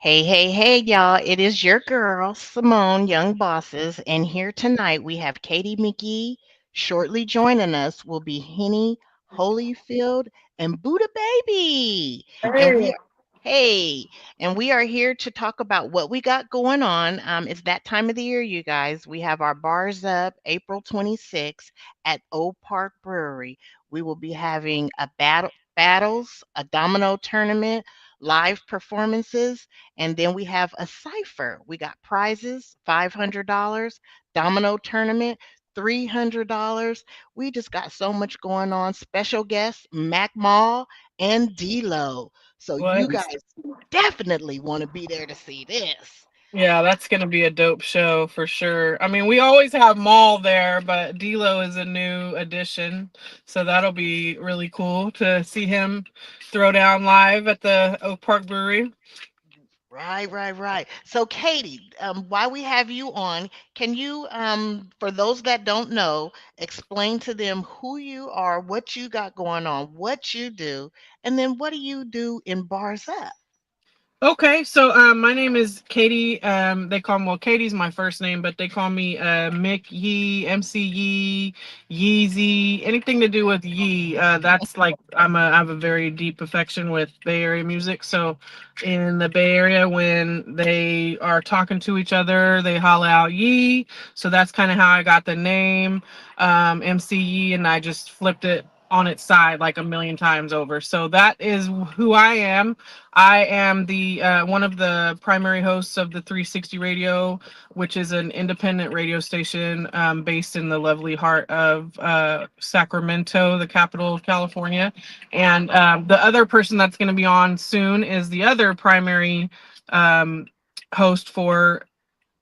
Hey, hey, hey, y'all. It is your girl, Simone, Young Bosses. And here tonight we have Katie McGee. Shortly joining us will be Henny Holyfield and Buddha Baby. And we Hey, are, hey, and we are here to talk about what we got going on. It's that time of the year, you guys. We have our Bars Up April 26th at Oak Park Brewery. We will be having a battles, a domino tournament, live performances, and then we have a cipher. We got prizes, $500, domino tournament, $300. We just got so much going on. Special guests, Mac Mall and D-Lo. So you what? guys definitely want to be there to see this. Yeah, that's gonna be a dope show for sure. I mean, we always have Maul there, but D'Lo is a new addition, so that'll be really cool to see him throw down live at the Oak Park Brewery. Right, right, right. So, Katie, while we have you on, can you, for those that don't know, explain to them who you are, what you got going on, what you do, and then what do you do in Bars Up? Okay, so my name is Katie. They call me, well, Katie's my first name, but they call me Mick Yee, MC Yee, Yeezy, anything to do with Yee. That's like I have a very deep affection with Bay Area music. So in the Bay Area, when they are talking to each other, they holler out Yee. So that's kind of how I got the name MC Yee, and I just flipped it on its side like a million times over. So that is who I am. I am the one of the primary hosts of the 360 Radio, which is an independent radio station based in the lovely heart of Sacramento, the capital of California. And the other person that's going to be on soon is the other primary um, host for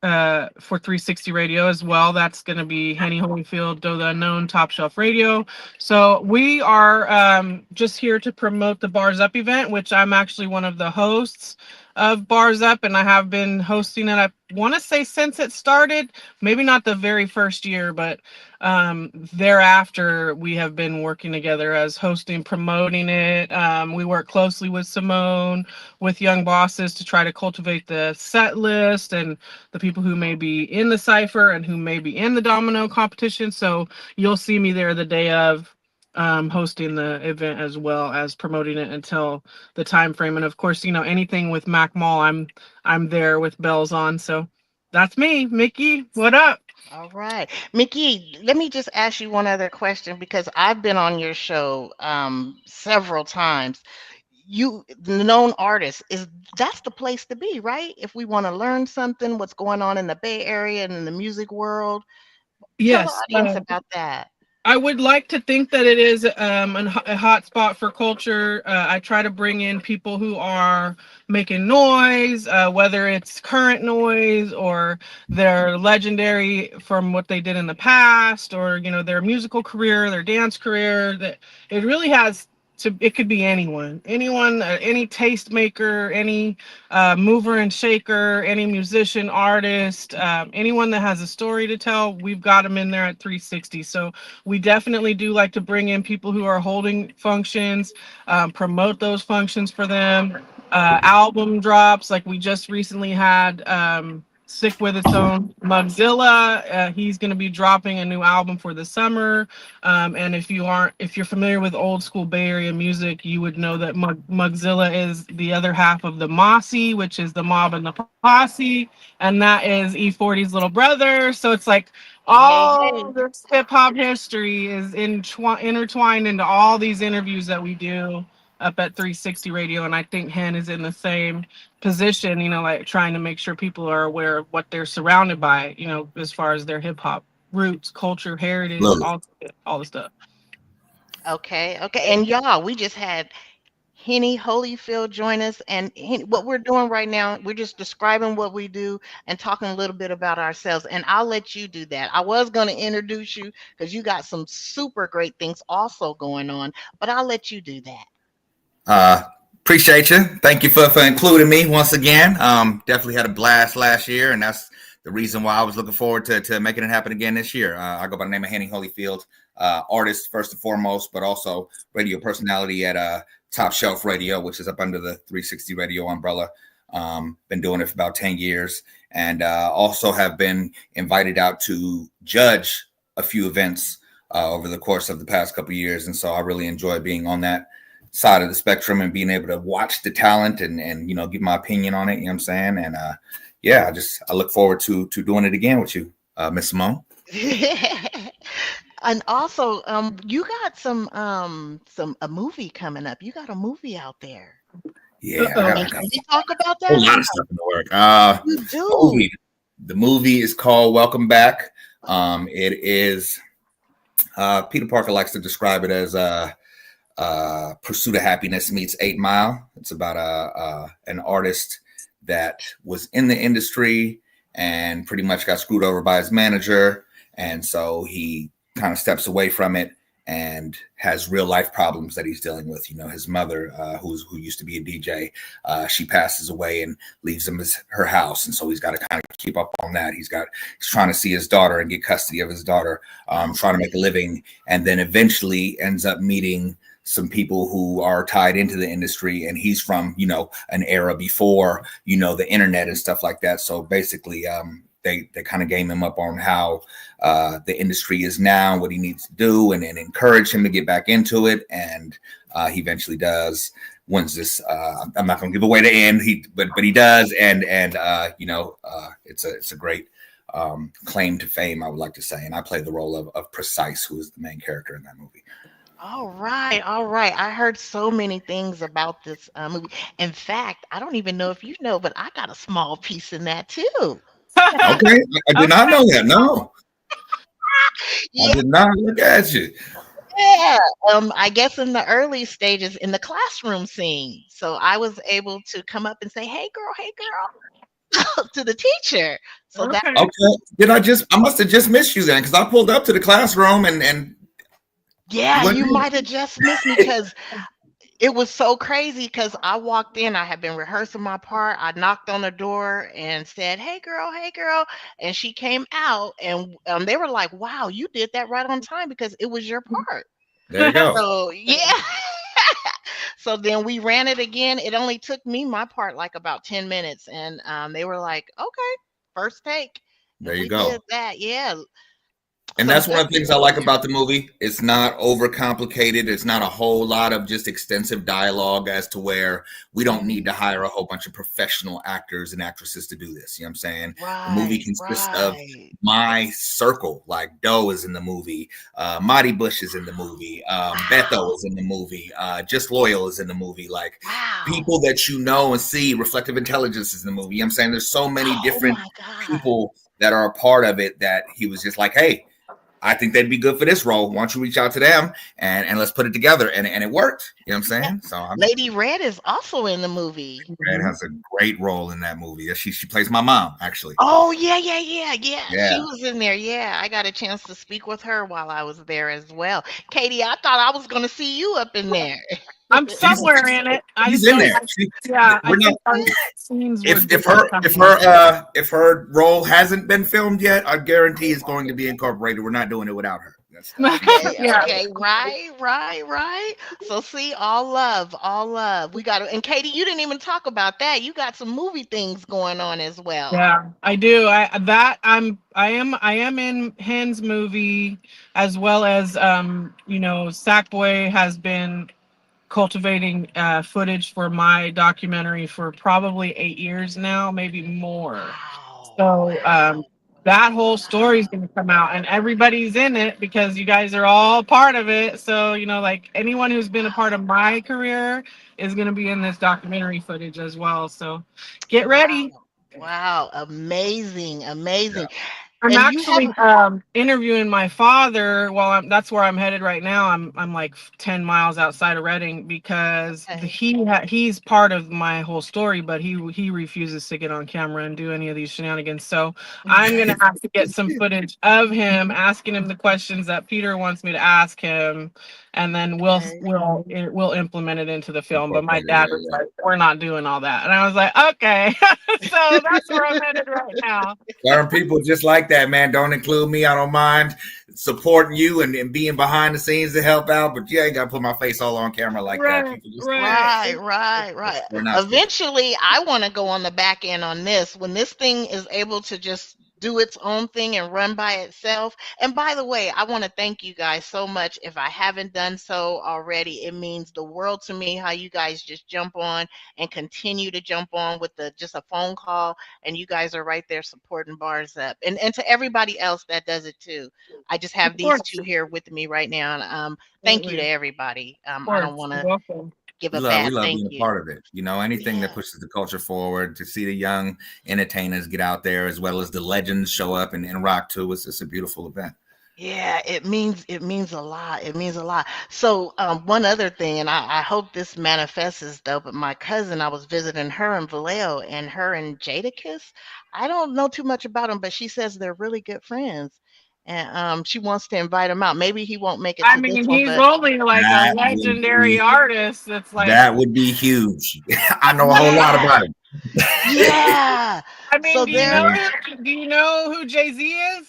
360 Radio as well. That's going to be Henny Holyfield, Doe the Unknown, Top Shelf Radio. So we are just here to promote the Bars Up event, which I'm actually one of the hosts of Bars Up, and I have been hosting it. I want to say since it started, maybe not the very first year, but thereafter we have been working together as hosting, promoting it. We work closely with Simone, with Young Bosses to try to cultivate the set list and the people who may be in the cipher and who may be in the domino competition. So you'll see me there the day of hosting the event as well as promoting it until the time frame. And of course, anything with Mac Mall, I'm there with bells on. So that's me, Mickey. What up? All right. Mickey, let me just ask you one other question because I've been on your show several times. You, the known artist, is that's the place to be, right? If we want to learn something, what's going on in the Bay Area and in the music world, tell the Yes. audience about that. I would like to think that it is a hot spot for culture. I try to bring in people who are making noise, whether it's current noise or their legendary from what they did in the past, or their musical career, their dance career. That it really has to. It could be anyone, any tastemaker, any mover and shaker, any musician, artist, anyone that has a story to tell. We've got them in there at 360. So we definitely do like to bring in people who are holding functions, promote those functions for them. Album drops, like we just recently had Sick with Its Own Mugzilla. He's going to be dropping a new album for the summer. And if you're familiar with old school Bay Area music, you would know that Mugzilla is the other half of the Mossy, which is the Mob and the Posse, and that is E40's little brother. So it's like Hey, hey, all hey. this hip hop history is intertwined into all these interviews that we do up at 360 Radio. And I think Hen is in the same position, like trying to make sure people are aware of what they're surrounded by, as far as their hip hop roots, culture, heritage, Love it. all the stuff. Okay, okay. And y'all, we just had Henny Holyfield join us. And what we're doing right now, we're just describing what we do and talking a little bit about ourselves. And I'll let you do that. I was going to introduce you because you got some super great things also going on, but I'll let you do that. Uh, Appreciate you. Thank you for including me once again. Definitely had a blast last year, and that's the reason why I was looking forward to making it happen again this year. I go by the name of Henny Holyfield, artist first and foremost, but also radio personality at Top Shelf Radio, which is up under the 360 Radio umbrella. Been doing it for about 10 years, and also have been invited out to judge a few events over the course of the past couple of years. And so I really enjoy being on that side of the spectrum and being able to watch the talent and give my opinion on it. You know what I'm saying? And yeah, I look forward to doing it again with you, Miss Simone. And also, you got a movie coming up. You got a movie out there. Yeah, Can we talk about a whole that? lot of stuff in the work. You do. The movie is called Welcome Back. It is Peter Parker likes to describe it as Pursuit of Happiness meets 8 Mile. It's about an artist that was in the industry and pretty much got screwed over by his manager, and so he kind of steps away from it and has real life problems that he's dealing with. His mother, who used to be a DJ, she passes away and leaves him her house, and so he's got to kind of keep up on that. He's trying to see his daughter and get custody of his daughter, trying to make a living, and then eventually ends up meeting some people who are tied into the industry, and he's from an era before the internet and stuff like that. So basically, they kind of game him up on how the industry is now, what he needs to do, and encourage him to get back into it. And he eventually does. Wins this. I'm not going to give away the end. But he does, and it's a great claim to fame, I would like to say. And I play the role of Precise, who is the main character in that movie. All right, all right. I heard so many things about this movie. In fact, I don't even know if you know, but I got a small piece in that too. Okay, I did not know that. No, Yeah. I did not. Look at you. Yeah, I guess in the early stages in the classroom scene. So I was able to come up and say, hey girl, to the teacher. So that Okay. I must have just missed you then, because I pulled up to the classroom and yeah, you might have just missed me because it was so crazy because I walked in, I had been rehearsing my part. I knocked on the door and said, hey girl, and she came out, and they were like, wow, you did that right on time because it was your part. there you go. So yeah. So then we ran it again. It only took me my part like about 10 minutes, and they were like, okay, first take. There you We go. did that, yeah. And So that's one of the definitely things I like about the movie. It's not overcomplicated. It's not a whole lot of just extensive dialogue as to where we don't need to hire a whole bunch of professional actors and actresses to do this. You know what I'm saying? The movie consists of my circle. Like Doe is in the movie. Marty Bush is in the movie. Betho is in the movie. Just Loyal is in the movie. Like people that you know and see. Reflective Intelligence is in the movie. You know what I'm saying? There's so many different people that are a part of it that he was just like, hey, I think they'd be good for this role. Why don't you reach out to them and let's put it together? And it worked. You know what I'm saying? So Lady Red is also in the movie. Red has a great role in that movie. She plays my mom, actually. Oh, yeah. She was in there. Yeah, I got a chance to speak with her while I was there as well. Katie, I thought I was going to see you up in there. I'm somewhere in it. She's in there. If her role hasn't been filmed yet, I guarantee it's going to be incorporated. We're not doing it without her. Okay, right. So see, all love. We got, and Katie, you didn't even talk about that. You got some movie things going on as well. Yeah, I do. I am in Hen's movie, as well as Sackboy has been cultivating footage for my documentary for probably 8 years now, maybe more. Wow. So that whole story is going to come out, and everybody's in it because you guys are all part of it. So like anyone who's been a part of my career is going to be in this documentary footage as well. So get ready. Wow, amazing. Yeah. I'm actually interviewing my father that's where I'm headed right now. I'm like 10 miles outside of Reading because he's part of my whole story, but he refuses to get on camera and do any of these shenanigans. So I'm going to have to get some footage of him asking him the questions that Peter wants me to ask him, and then we'll implement it into the film. But my dad was like, we're not doing all that. And I was like, okay. So that's where I'm headed right now. Certain people just like that, man. Don't include me. I don't mind. supporting you and being behind the scenes to help out, but you ain't got to put my face all on camera like that. Right, People just right. Right. they're not supposed to. Eventually, I want to go on the back end on this when this thing is able to just do its own thing and run by itself. And by the way, I want to thank you guys so much. If I haven't done so already, it means the world to me how you guys just jump on and continue to jump on with the just a phone call, and you guys are right there supporting Bars Up. And to everybody else that does it too. I just Of have these course. two here with me right now. And thank you to Absolutely. Of everybody. I don't course. want You're to welcome. give We a love we bad love thank being a you. part of it. You know, anything that Yeah. pushes the culture forward, to see the young entertainers get out there as well as the legends show up and rock too. It's a beautiful event. Yeah, it means a lot. It means a lot. So one other thing, and I hope this manifests though, but my cousin, I was visiting her in Vallejo, and her and Jadakiss. I don't know too much about them, but she says they're really good friends, and she wants to invite him out. Maybe he won't make it I to this mean, one, he's but only like a That would legendary be artist. That's like, that would be huge. I know a whole lot yeah, about it. yeah. I So mean, there, do you know who Jay Z is?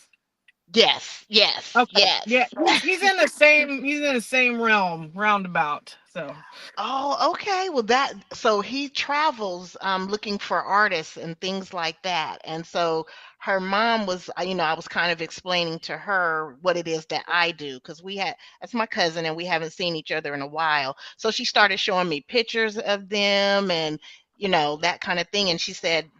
yes, yes, Okay, yeah, yes. he's in the same realm, roundabout. So, Oh, okay. Well, that so he travels looking for artists and things like that. And so her mom was, I was kind of explaining to her what it is that I do because that's my cousin and we haven't seen each other in a while. So she started showing me pictures of them and, that kind of thing. And she said,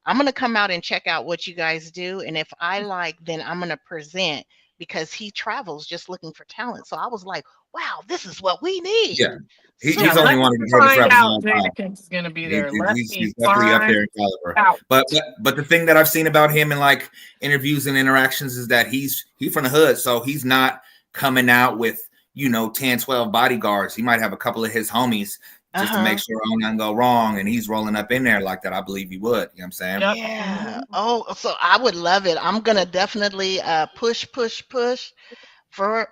I'm going to come out and check out what you guys do. And if I like, then I'm going to present because he travels just looking for talent. So I was like, wow, this is what we need. Yeah. yeah, He's So, only let me one of the greatest find rappers of out all time. Jada is going to be there. Let me He's definitely up find there in caliber. out. But the thing that I've seen about him in like interviews and interactions is that he's from the hood, so he's not coming out with 10, 12 bodyguards. He might have a couple of his homies just to make uh-huh. sure nothing go wrong, and he's rolling up in there like that. I believe he would. You know what I'm saying? Yep. Yeah. Oh, so I would love it. I'm gonna definitely push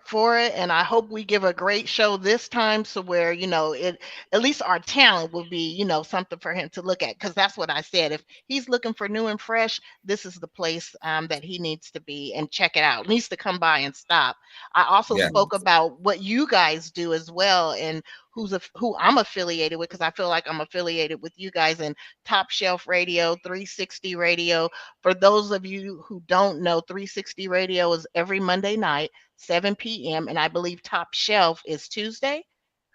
for it, and I hope we give a great show this time so where it at least our talent will be something for him to look at because that's what I said. If he's looking for new and fresh, this is the place that he needs to be and check it out. Needs to come by and stop. I also Yeah, spoke about what you guys do as well and who I'm affiliated with because I feel like I'm affiliated with you guys in Top Shelf Radio, 360 Radio. For those of you who don't know, 360 Radio is every Monday night 7 p.m. And I believe Top Shelf is Tuesday.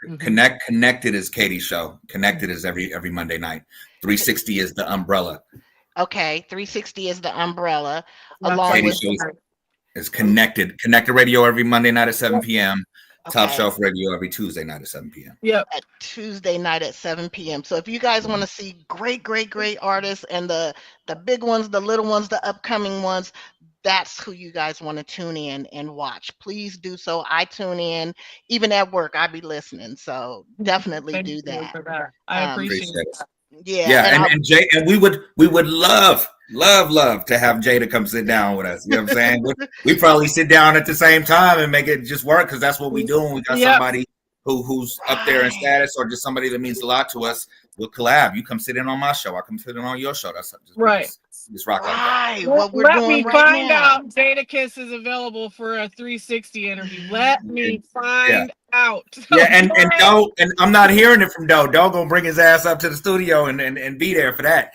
Hmm. Connected is Katie's show. Connected is every Monday night. 360 is the umbrella. Okay, 360 is the umbrella, That's along like Katie's with show is Connected Radio every Monday night at 7 yep, p.m. Top okay Shelf Radio every Tuesday night at 7 p.m. yep. at Tuesday night at 7 p.m. So if you guys want to see great artists and the big ones, the little ones, the upcoming ones, that's who you guys want to tune in and watch. Please do so. I tune in even at work. I be listening. So definitely Thank do you that. for that. I Um, appreciate Appreciate it. that. yeah, Yeah, and I and Jay, and we would love to have Jay to come sit down with us. You know what I'm saying? We probably sit down at the same time and make it just work because that's what we do. When we got Yep. somebody who's up there in right. status or just somebody that means a lot to us. We'll collab. You come sit in on my show. I come sit in on your show. That's just we Right. just rock like that. Right. What we're Let doing me right find now. out Jadakiss is available for a 360 interview. Let me Yeah. find out. Yeah, and Okay. Doe, and I'm not hearing it from Doe. Doe gonna bring his ass up to the studio and be there for that.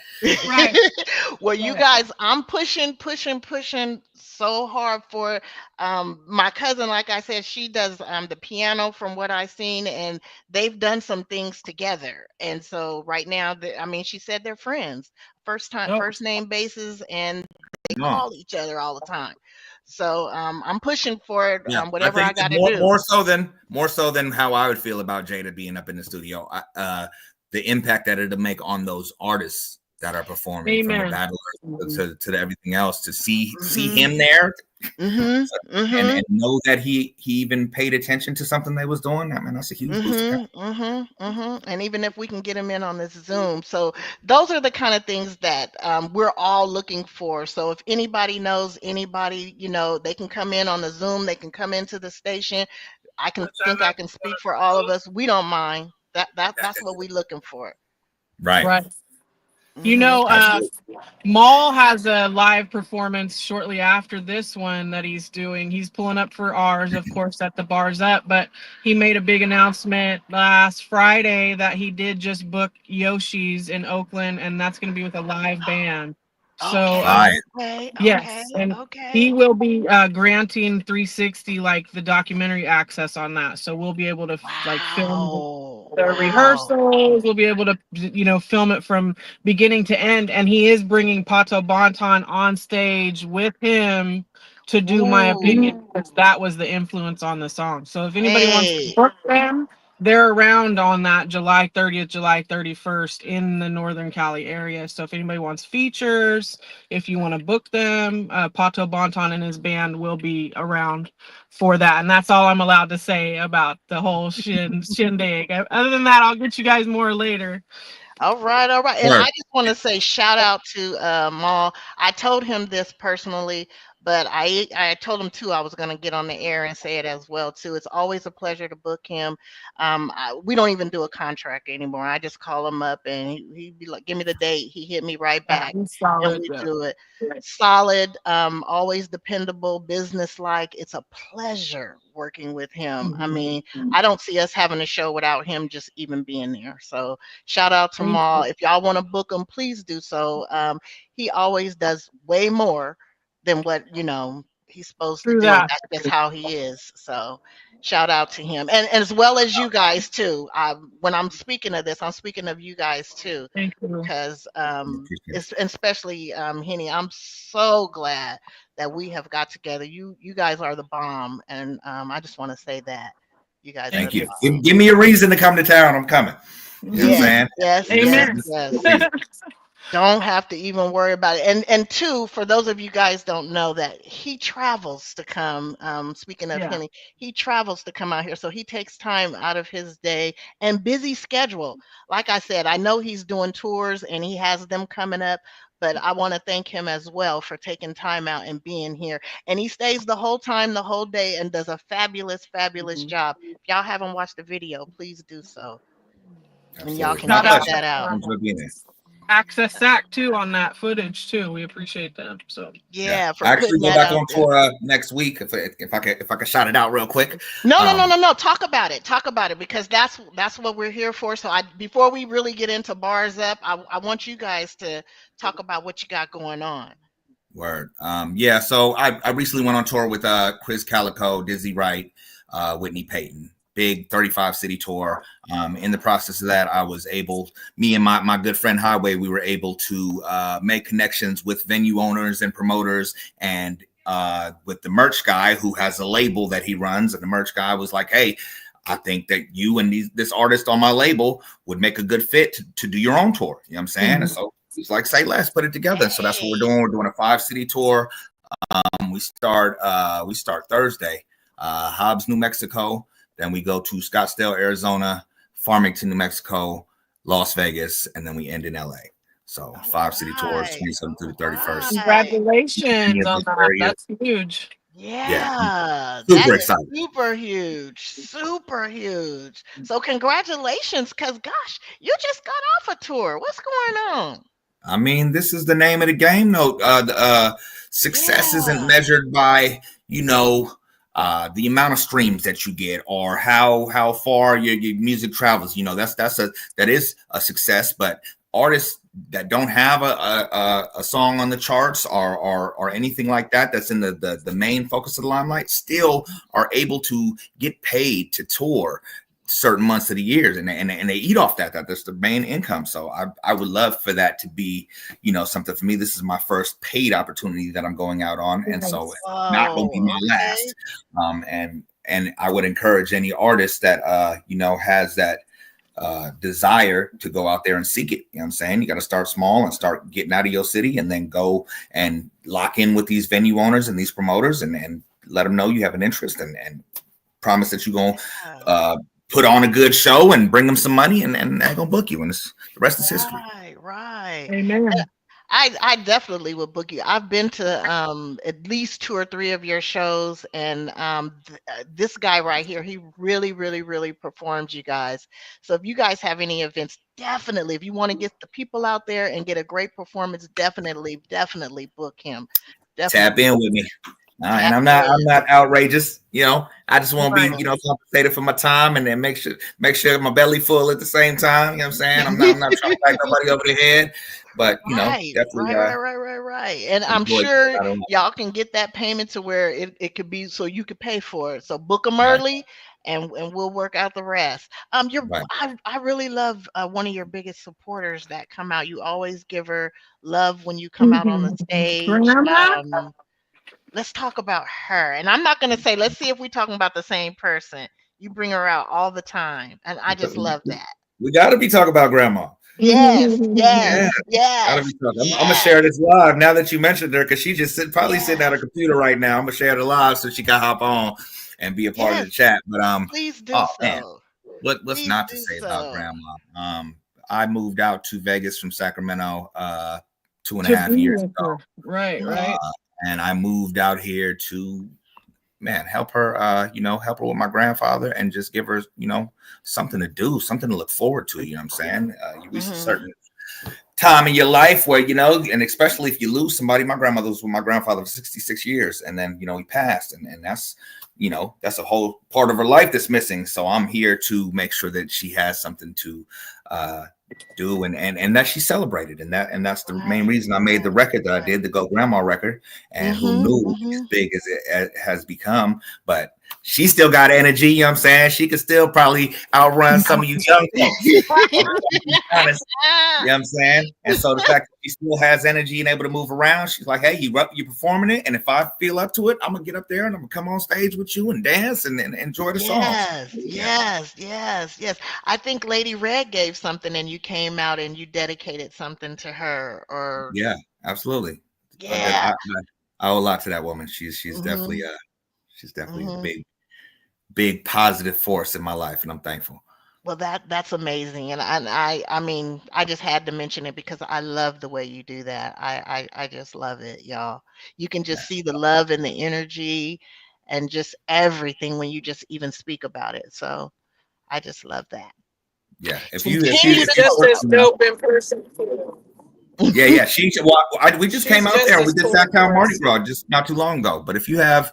Right. Well, you Right. guys, I'm pushing so hard for my cousin. Like I said, she does the piano from what I've seen, and they've done some things together. And so right now, I mean, she said they're friends, Oh, first name basis, and they No. call each other all the time. So I'm pushing for it, Yeah, I whatever I think that got to do. more so than how I would feel about Jada being up in the studio. The impact that it'll make on those artists that are performing, from the amen. battlers Mhm. to the everything else, to see Hmm. him there Hmm. and Hmm. know that he even paid attention to something they was doing. I mean, that's a huge boost. And even if we can get them in on this Zoom, so those are the kind of things that we're all looking for. So if anybody knows anybody, they can come in on the Zoom. They can come into the station. I can Which I'm think I at can speak for all of us. We don't mind. That's what we're looking for. Right. right. You Hmm. know, Absolutely. Maul has a live performance shortly after this one that he's doing. He's pulling up for ours, of course, at the Barz Up, but he made a big announcement last Friday that he did just book Yoshi's in Oakland, and that's going to be with a live band. So, Okay, Fire. okay, okay, yes, and he okay. will be granting 360 like the documentary access on that. So we'll be able to like film Wow, the wow. rehearsals. We'll be able to film it from beginning to end. And he is bringing Pato Bonton on stage with him to do my Ooh, opinion because that was the influence on the song. So if anybody wants to hey. book them, they're around on that July 30th, July 31st in the Northern Cali area. So if anybody wants features, if you want to book them, Pato Bonton and his band will be around for that. And that's all I'm allowed to say about the whole shindig. Other than that, I'll get you guys more later. All right, all right. And I Word. just want to say shout out to Maul. I told him this personally, but I told him too I was going to get on the air and say it as well too. It's always a pleasure to book him. We don't even do a contract anymore. I just call him up and he'd be like, "Give me the date." He hit me right back, He's and solid. we do it. Solid, always dependable, business-like. It's a pleasure working with him. I Mhm. mean, I don't see us having a show without him just even being there. So shout out to Thank Maul. you. If y'all want to book him, please do so. He always does way more than what he's supposed to Through do, and that. that's just how he is. So shout out to him, and as well as you guys too. When I'm speaking of this, I'm speaking of you guys too, Thank you. because Appreciate it's especially Henny. I'm so glad that we have got together. You guys are the bomb, and I just want to say that you guys are Thank Thank the you. you. Give, bomb. give me a reason to come to town. I'm coming. You know what I'm Yes, Mhm. saying? yes, Just, yes, Amen. just a yes. reason. Don't have to even worry about it. And two, for those of you guys don't know that he travels to come. Speaking of Yeah. Henny, he travels to come out here, so he takes time out of his day and busy schedule. Like I said, I know he's doing tours and he has them coming up, but I want to thank him as well for taking time out and being here. And he stays the whole time, the whole day, and does a fabulous, fabulous Mhm. job. If y'all haven't watched the video, please do so, and y'all Absolutely. can My Shout check out pleasure. that to out. I enjoy being there. Access SAC too on that footage too. We appreciate them. So Yeah. Yeah, for I actually putting go that back out on there. tour next week if I could shout it out real quick. No, no, no, Um, no, no. Talk about it. Talk about it because that's what we're here for. So before we really get into bars up, I want you guys to talk about what you got going on. Word. Yeah, so I recently went on tour with Chris Calico, Dizzy Wright, Whitney Payton. Big 35 city tour. In the process of that, I was able, me and my good friend Highway, we were able to make connections with venue owners and promoters and with the merch guy who has a label that he runs. And the merch guy was like, "Hey, I think that you and this artist on my label would make a good fit to do your own tour." You know what I'm saying? And Mhm. so he's like, "Say less, put it together." So that's what we're Hey, doing. We're doing a 5 city tour. We start Thursday, Hobbs, New Mexico. Then we go to Scottsdale, Arizona, Farmington, New Mexico, Las Vegas, and then we end in LA. So all 5 city tours, right, 27th through all the 31st. right. Congratulations Yeah, on this that. area. That's huge. Yeah, I'm Yeah, that super is excited. super huge, super huge. So congratulations, cause gosh, you just got off a tour. What's going on? I mean, this is the name of the game. No, success isn't Yeah. measured by you know the amount of streams that you get or how far your music travels. You know, that is a success. But artists that don't have a song on the charts or anything like that that's in the main focus of the limelight still are able to get paid to tour certain months of the years and they eat off that's the main income. So I would love for that to be something for me. This is my first paid opportunity that I'm going out on, and so Nice. it's not going to be Whoa. my Okay. last. And I would encourage any artist that has that desire to go out there and seek it. You know what I'm saying? You got to start small and start getting out of your city and then go and lock in with these venue owners and these promoters and let them know you have an interest and promise that you're going to Yeah. put on a good show and bring them some money and they're going to book you. And the rest is history. Right, right. Amen. I definitely would book you. I've been to at least two or three of your shows, and this guy right here, he really, really, really performs, you guys. So if you guys have any events, definitely, if you want to get the people out there and get a great performance, definitely, definitely book him. Tap Definitely in book with me. him. And Tap I'm in. not outrageous. I just want to be, Right. compensated for my time, and then make sure my belly full at the same time. You know what I'm saying? I'm not trying to back nobody over the head, but Right, definitely right. And I'm enjoy. sure I don't know. y'all can get that payment to where it could be so you could pay for it. So book them Right, early, and we'll work out the rest. right. I really love one of your biggest supporters that come out. You always give her love when you come out on the stage. Grandma? Let's talk about her. And I'm not gonna say, let's see if we're talking about the same person. You bring her out all the time, and I just love that. We got to be talking about grandma. Yes, Yeah, yes, gotta be yes, talking. I'm gonna yes. share this live now that you mentioned her because she just probably sitting at her Yes, computer right now. I'm gonna share the live so she can hop on and be a part of the yes, chat. But please do oh man, so. what's Please not to do say about so. grandma? I moved out to Vegas from Sacramento two and a To half be years with her. Right, Mhm, right. and I moved out here to help her help her with my grandfather and just give her something to do, something to look forward to. You know what I'm saying? You reach a mhm. certain time in your life where and especially if you lose somebody. My grandmother was with my grandfather for 66 years, and then he passed, and that's a whole part of her life that's missing. So I'm here to make sure that she has something to uh do, and that she celebrated, and that's the main Right, reason I made the right, record that I right. did, the Go Grandma record. And who Mhm, knew as mhm. big as it has become. But she still got energy. You know what I'm saying? She could still probably outrun some of you young folks. I'm being honest. You know what I'm saying? And so the fact that she still has energy and able to move around, she's like, hey, you performing it. And if I feel up to it, I'm going to get up there and I'm going to come on stage with you and dance and enjoy the songs. Yes, Yeah. yes, yes, yes. I think Lady Red gave something and you came out and you dedicated something to her, or Yeah, absolutely. I, did- yeah. I owe a lot to that woman. She's definitely, Mhm, a mhm. big positive force in my life. And I'm thankful. Well, that's amazing, and I mean, I just had to mention it because I love the way you do that. I just love it, y'all. You can just Yeah. see the love and the energy and just everything when you just even speak about it. So I just love that. Yeah. Continue She's to just grow. as dope in person too. Yeah. We just came She's out just there and we as did cool in Sacktown Mardi person. Gras just not too long ago. But if you have,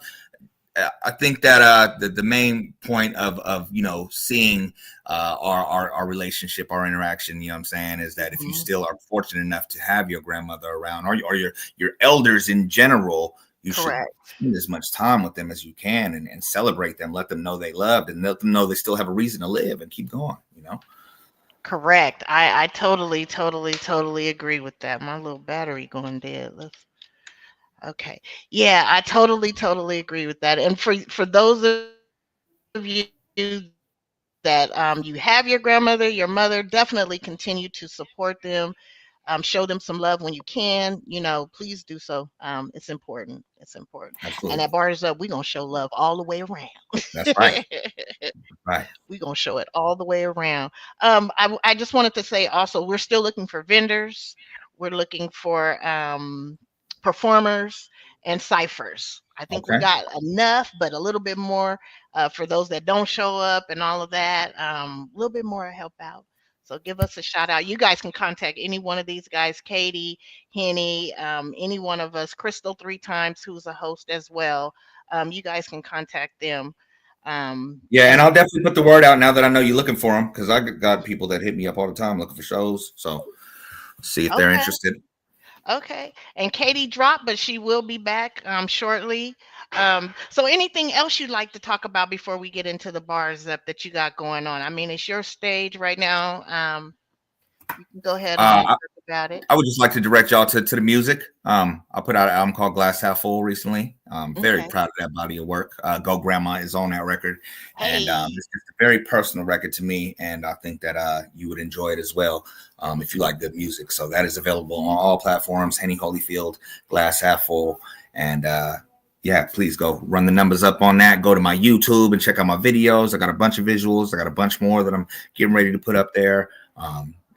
I think that the main point of seeing our relationship, our interaction, you know what I'm saying, is that if you Mhm. still are fortunate enough to have your grandmother around or your elders in general, you should Correct. spend as much time with them as you can and celebrate them, let them know they loved, and let them know they still have a reason to live and keep going. Correct. I totally, totally, totally agree with that. My little battery going dead. Let's Okay. Yeah, I totally, totally agree with that. And for those of you that you have your grandmother, your mother, definitely continue to support them. Show them some love when you can. Please do so. It's important. It's important. And at Absolutely. Bars Up, we're gonna show love all the way around. That's right. Right. We're gonna show it all the way around. I just wanted to say also, we're still looking for vendors. We're looking for performers and ciphers. I think we Okay. got enough, but a little bit more for those that don't show up and all of that. A little bit more to help out. So give us a shout out. You guys can contact any one of these guys, Katie, Henny, any one of us, Crystal 3 times, who's a host as well. You guys can contact them. Yeah, and And I'll definitely put the word out now that I know you're looking for them, because I got people that hit me up all the time looking for shows. So see if they're okay, interested. okay. And Katie dropped, but she will be back shortly. So anything else you'd like to talk about before we get into the bars up that you got going on? I mean, it's your stage right now. You can go ahead on and Uh, talk about it. I would just like to direct y'all to the music. I put out an album called Glass Half Full recently. Very Okay. proud of that body of work. Go Grandma is on that record, and Hey. it's just a very personal record to me, and I think that you would enjoy it as well if you like good music. So that is available on all platforms. Henny Holyfield, Glass Half Full, and yeah, please go run the numbers up on that. Go to my YouTube and check out my videos. I got a bunch of visuals. I got a bunch more that I'm getting ready to put up there.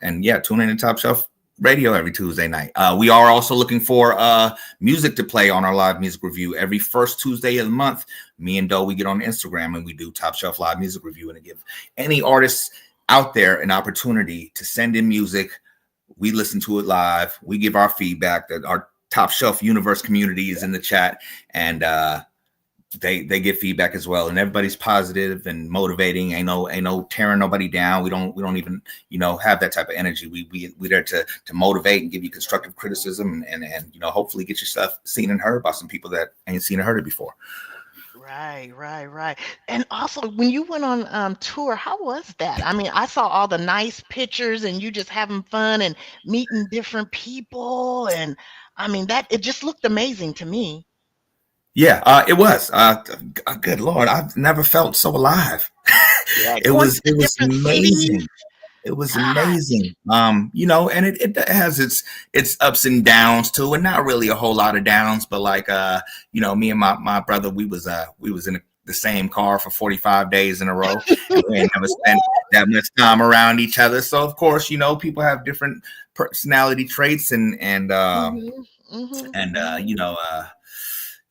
And yeah, tune in to Top Shelf radio every Tuesday night. We are also looking for music to play on our live music review every first Tuesday of the month. Me and Doe, we get on Instagram and we do Top Shelf Live Music Review, and to give any artists out there an opportunity to send in music. We listen to it live. We give our feedback. That our Top Shelf Universe community is in the chat, and they give feedback as well, and everybody's positive and motivating. Ain't no tearing nobody down. We don't even have that type of energy. We there to motivate and give you constructive criticism, and hopefully get your stuff seen and heard by some people that ain't seen or heard it before. Right. And also, when you went on tour, how was that? I mean, I saw all the nice pictures and you just having fun and meeting different people, and I mean that it just looked amazing to me. Yeah, it was. Good Lord, I've never felt so alive. Yeah, it going to was the it was different cities. amazing. It was God. amazing. And it has its ups and downs too, and not really a whole lot of downs, but like me and my brother, we was in the same car for 45 days in a row, and we ain't never spent that much time around each other. So of course, people have different personality traits and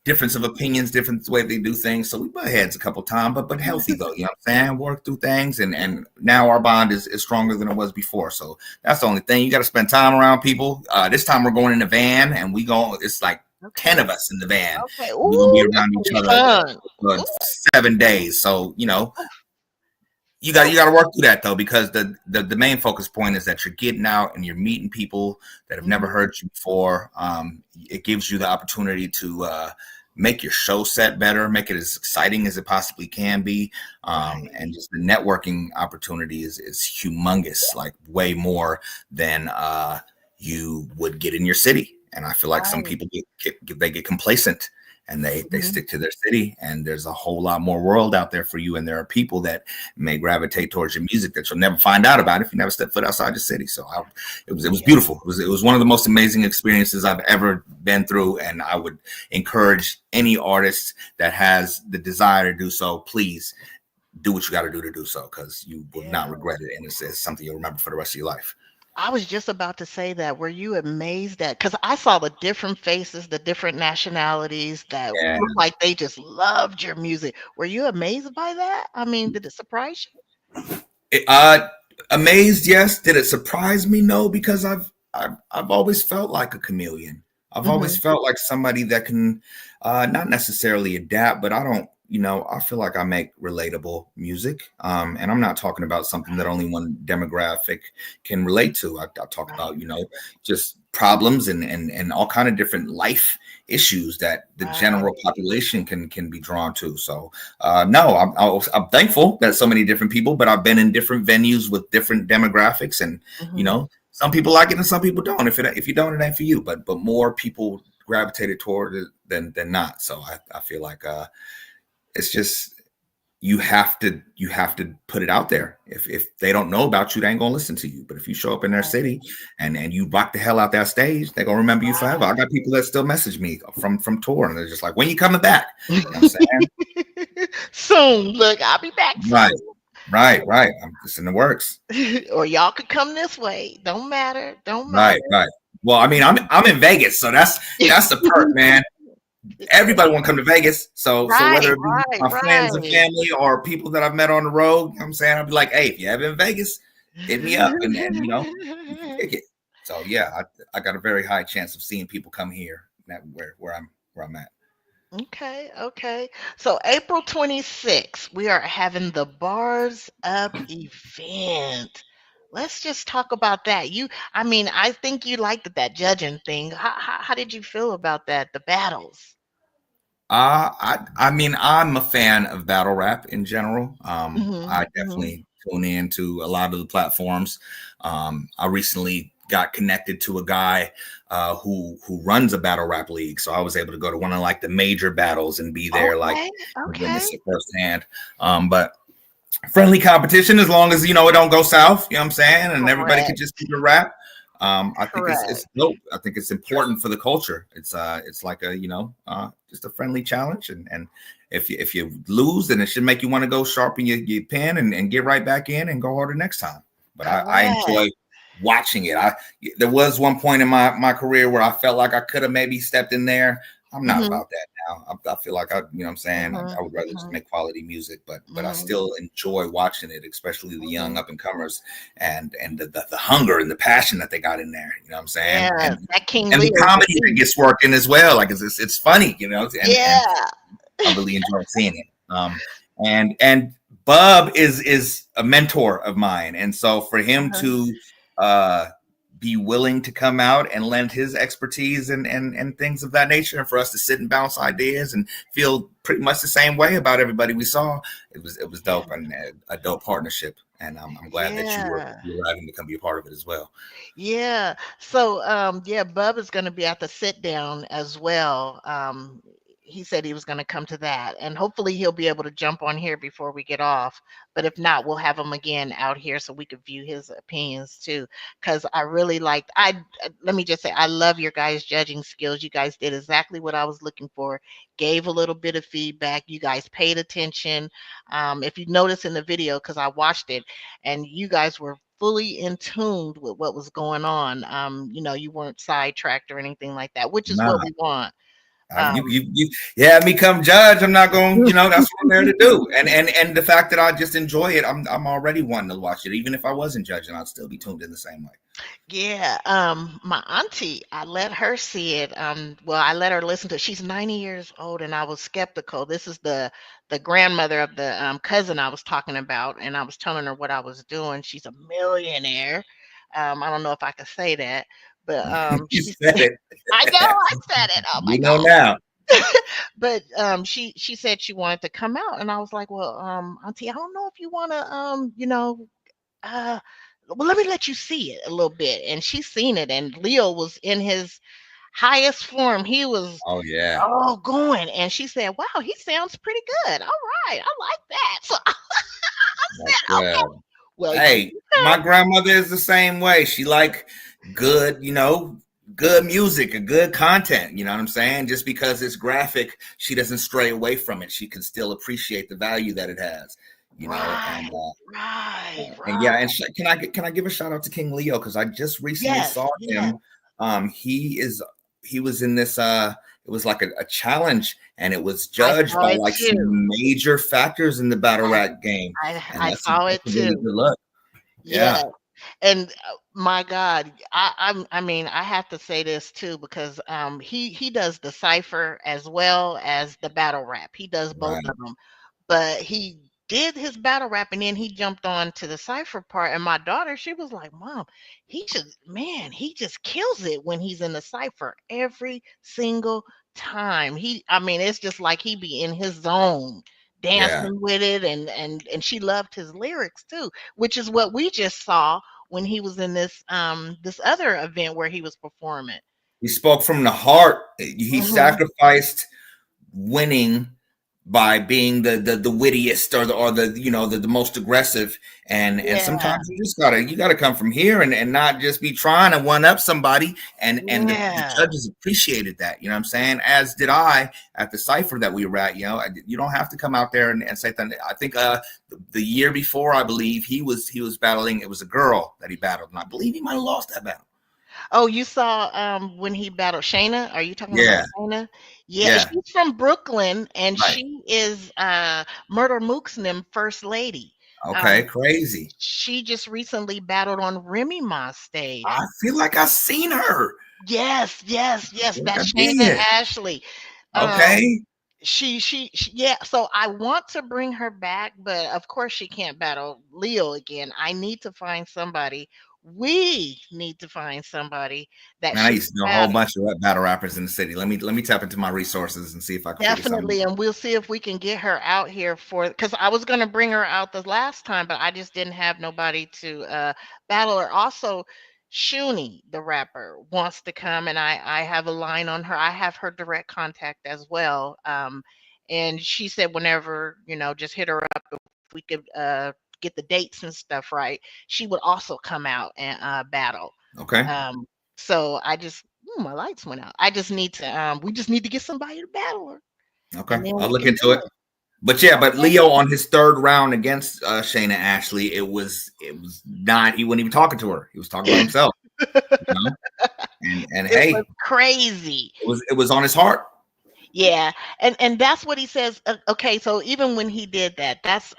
difference of opinions, different way they do things. So we butt heads a couple times, but healthy though, you know what I'm saying? Work through things, and now our bond is stronger than it was before. So that's the only thing. You got to spend time around people. This time we're going in the van, and it's like 10 of us in the van. Okay. We're gonna be Ooh, around that's each gonna be other fun. for 7 days. So you got to work through that though, because the main focus point is that you're getting out and you're meeting people that have never heard you before. It gives you the opportunity to make your show set better, make it as exciting as it possibly can be, and just the networking opportunity is humongous, like way more than you would get in your city. And I feel like some people get complacent, and they stick to their city, and there's a whole lot more world out there for you. And there are people that may gravitate towards your music that you'll never find out about if you never step foot outside your city. So it was beautiful. It was one of the most amazing experiences I've ever been through. And I would encourage any artist that has the desire to do so, please do what you got to do so, because you will not regret it. And it's something you'll remember for the rest of your life. I was just about to say that. Were you amazed at? Because I saw the different faces, the different nationalities that Yeah. looked like they just loved your music. Were you amazed by that? I mean, did it surprise you? Amazed, yes. Did it surprise me? No, because I've always felt like a chameleon. I've always felt like somebody that can not necessarily adapt, but I don't. I feel like I make relatable music, and I'm not talking about something that only one demographic can relate to. I talk about, just problems and all kind of different life issues that the general population can be drawn to. So, no, I'm thankful that so many different people, but I've been in different venues with different demographics, and some people like it and some people don't. If you don't, it ain't for you. But more people gravitated toward it than not. So I feel like it's just you have to put it out there. If they don't know about you, they ain't gonna listen to you. But if you show up in their city and you rock the hell out that stage, they're gonna remember you forever. I got people that still message me from tour, and they're just like, "When you coming back?" You know what I'm saying? Soon. Look, I'll be back soon. Right. I'm just in the works. Or y'all could come this way. Don't matter. Don't matter. Right. Well, I mean, I'm in Vegas, so that's the perk, man. Everybody want to come to Vegas. So whether it be my friends and family or people that I've met on the road, you know what I'm saying, I'll be like, hey, if you ever in Vegas, hit me up and pick it. So yeah, I got a very high chance of seeing people come here where I'm at. Okay. So April 26th, we are having the Barz Up event. Let's just talk about that. I think you liked that judging thing. How did you feel about that? The battles. I mean, I'm a fan of battle rap in general. I definitely tune in to a lot of the platforms. I recently got connected to a guy who runs a battle rap league, so I was able to go to one of like the major battles and be there, witness it firsthand. But friendly competition, as long as it don't go south, you know what I'm saying, and everybody can just keep it rap. I think it's dope. I think it's important for the culture. It's like a just a friendly challenge, and if you lose, then it should make you want to go sharpen your pen and get right back in and go harder next time. But I enjoy watching it. There was one point in my career where I felt like I could have maybe stepped in there. I'm not Mhm. about that now. I feel like what I'm saying, Mhm. I would rather just Mhm. make quality music, but I Mhm. still enjoy watching it, especially the young Mhm. up and comers and the hunger and the passion that they got in there. You know what I'm saying? Yeah, that King And the Leo's a comedy that beast. gets working as well. Like it's funny, and Yeah. I really enjoy seeing it. And Bub is a mentor of mine, and so for him Uh-huh. to uh, be willing to come out and lend his expertise and things of that nature, and for us to sit and bounce ideas and feel pretty much the same way about everybody we saw, it was Yeah. dope and a dope partnership. And I'm glad that Yeah. you were having to come be a part of it as well. Yeah. So, yeah, Bub is going to be at the sit down as well. He said he was going to come to that, and hopefully he'll be able to jump on here before we get off. But if not, we'll have him again out here so we could view his opinions too. Because I really liked. Let me just say, I love your guys' judging skills. You guys did exactly what I was looking for. Gave a little bit of feedback. You guys paid attention. If you notice in the video, because I watched it, and you guys were fully in tune with what was going on. You weren't sidetracked or anything like that, which is what Nah, we want. You, Um, you had me come judge. I'm not going. That's what I'm there to do. And the fact that I just enjoy it, I'm already wanting to watch it. Even if I wasn't judging, I'd still be tuned in the same way. yeah, my auntie, I let her see it. Well, I let her listen to it. She's 90 years old, and I was skeptical. This is the grandmother of the cousin I was talking about, and I was telling her what I was doing. She's a millionaire. I don't know if I could say that, but You she said it. I know I said it. Oh my You know God. now. But she said she wanted to come out, and I was like, well, auntie, I don't know if you want to uh well, let me let you see it a little bit. And she's seen it, and Leo was in his highest form. He was Oh yeah. going, and she said, wow, he sounds pretty good. All right, I like that. So I That's said, okay, good. well, you Hey, can my come. grandmother is the same way. She like good, good music, a good content. You know what I'm saying? Just because it's graphic, she doesn't stray away from it. She can still appreciate the value that it has. You know, and Right, right, and yeah, right. and can I give a shout out to King Leo because I just recently Yes, saw yes. him. He was in this. It was like a challenge, and it was I judged saw by it like some too. major factors in the battle I rap game, and I saw it that's a really too. good look. Yeah. Yeah, And my God, I mean, I have to say this too because he does the cipher as well as the battle rap. He does both right. of them. But he did his battle rap, and then he jumped on to the cipher part. And my daughter, she was like, Mom, he just kills it when he's in the cipher every single time. I mean, it's just like he be in his zone Yeah, dancing with it, and she loved his lyrics too, which is what we just saw when he was in this other event where he was performing. he spoke from the heart. He Hmm. sacrificed winning by being the wittiest or the the most aggressive, and Yeah, sometimes you gotta come from here and not just be trying to one up somebody, and the yeah. judges appreciated that, you know what I'm saying, as did I at the cipher that we were at. You don't have to come out there and say that. I think the year before, I believe he was battling. It was a girl that he battled, and I believe he might have lost that battle. Oh, you saw, when he battled Shayna? Are you talking about Yeah, Shayna? Yeah, yeah. she's from Brooklyn, and Right. she is, Murder Mook's them first lady. Okay, Um, crazy. she just recently battled on Remy Ma's stage. I feel like I seen her. Yes, yes, I yes, feel like I that's Shayna did. Ashley. Um, Okay. yeah, so I want to bring her back, but of course she can't battle Leo again. I need to find somebody. We need to find somebody that Man, I she used can to know a whole battle. bunch of battle rappers in the city. Let me tap into my resources and see if I can figure something Definitely, and we'll see if we can get her out here for because I was gonna bring her out the last time, but I just didn't have nobody to battle her. Also, Shuni, the rapper, wants to come, and I have a line on her. I have her direct contact as well. And she said whenever, just hit her up if we could get the dates and stuff right, she would also come out and battle. out. Okay. Um, so I just my lights went out. I just need to we just need to get somebody to battle her, Okay. and then I'll we look can into do it. it. But Leo on his third round against Shayna Ashley, it was not. He wasn't even talking to her. He was talking about himself. You know? And It was hey, crazy. it was on his heart. Yeah, and that's what he says. Okay, so even when he did that, that's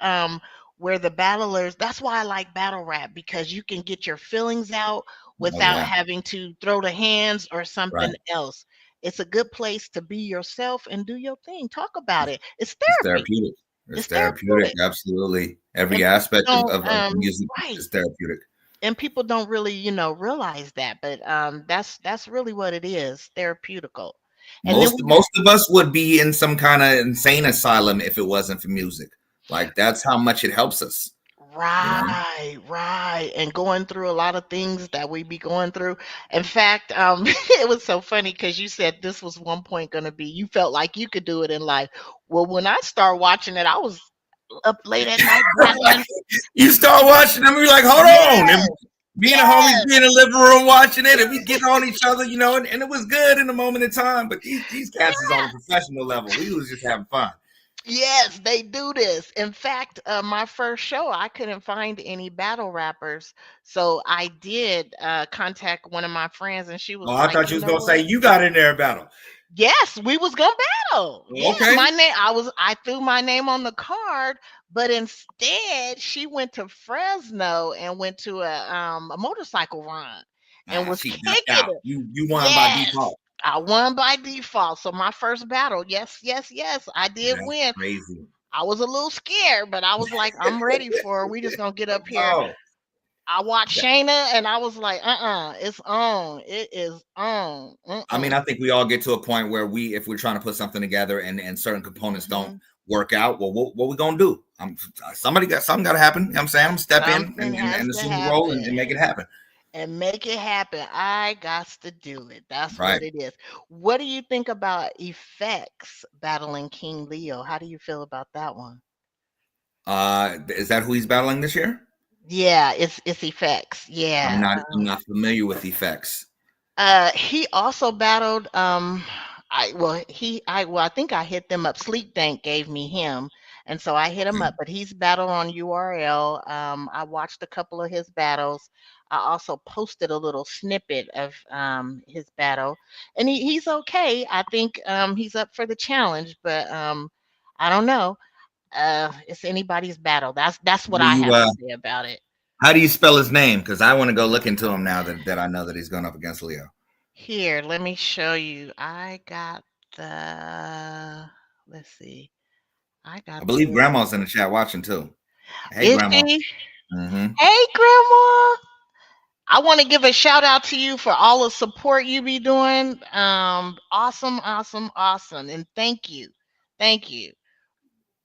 where the battlers. That's why I like battle rap, because you can get your feelings out Oh without yeah, having to throw the hands or right. something else. It's a good place to be yourself and do your thing. Talk about it. It's It's therapy. therapeutic. It's It's therapeutic. therapeutic, Absolutely. Every and people aspect don't of music right. is therapeutic. And people don't really, realize that, but that's really what it is, therapeutical. And then Most we most of us would be in some kind of insane asylum if it wasn't for music. Like that's how much it helps us. You know. Right, right. And going through a lot of things that we be going through. In fact, it was so funny because you said this was one point going to be, you felt like you could do it in life. Well, when I started watching it, I was up late at night battling. You start watching them, you're like, hold on. And Yes, me and the homies yes, be in the living room watching it, and we getting on each other, and it was good in the moment in time. But these cats is on a professional level. We was just having fun. yes, they do this. In fact, my first show, I couldn't find any battle rappers. So I did contact one of my friends, and she Oh, was I like, thought you you was know gonna say what? you got in there battle. Yes, we was gonna battle. Yeah, Okay. my name. I threw my name on the card, but instead she went to Fresno and went to a motorcycle run and was She ducked kicking out. it. You won by Yes, default. I won by default. So my first battle, yes, yes, yes, I did That's win. crazy. I was a little scared, but I was like, I'm ready for her. We just gonna get up here. Oh, I watched that- Shayna and I was like, it's on. It is on. I mean, Mm-mm. I think we all get to a point where if we're trying to put something together and certain components don't Mhm. work out, well, what we gonna do? Something got to happen. You know what I'm saying, I'm gonna step in Something has and to assume the role and happen. make it happen. And make it happen. I got to do it. That's Right. what it is. What do you think about Effects battling King Leo? How do you feel about that one? Is that who he's battling this year? Yeah, it's Effects. I'm Yeah. not familiar with effects. He also battled I think I hit them up. Sleep Dank gave me him, and so I hit him Okay. up, but he's battled on URL. I watched a couple of his battles. I also posted a little snippet of his battle, and he's okay. I think he's up for the challenge, but I don't know. It's anybody's battle. That's what Do I you have to say about it. How do you spell his name? Because I want to go look into him now that I know that he's going up against Leo. Here, let me show you. I got the let's see. I I got believe the Grandma's in the chat watching too. Hey, Is Grandma. she? Mm-hmm. Hey, Grandma. I want to give a shout out to you for all the support you be doing. Awesome, awesome, awesome. And thank you. Thank you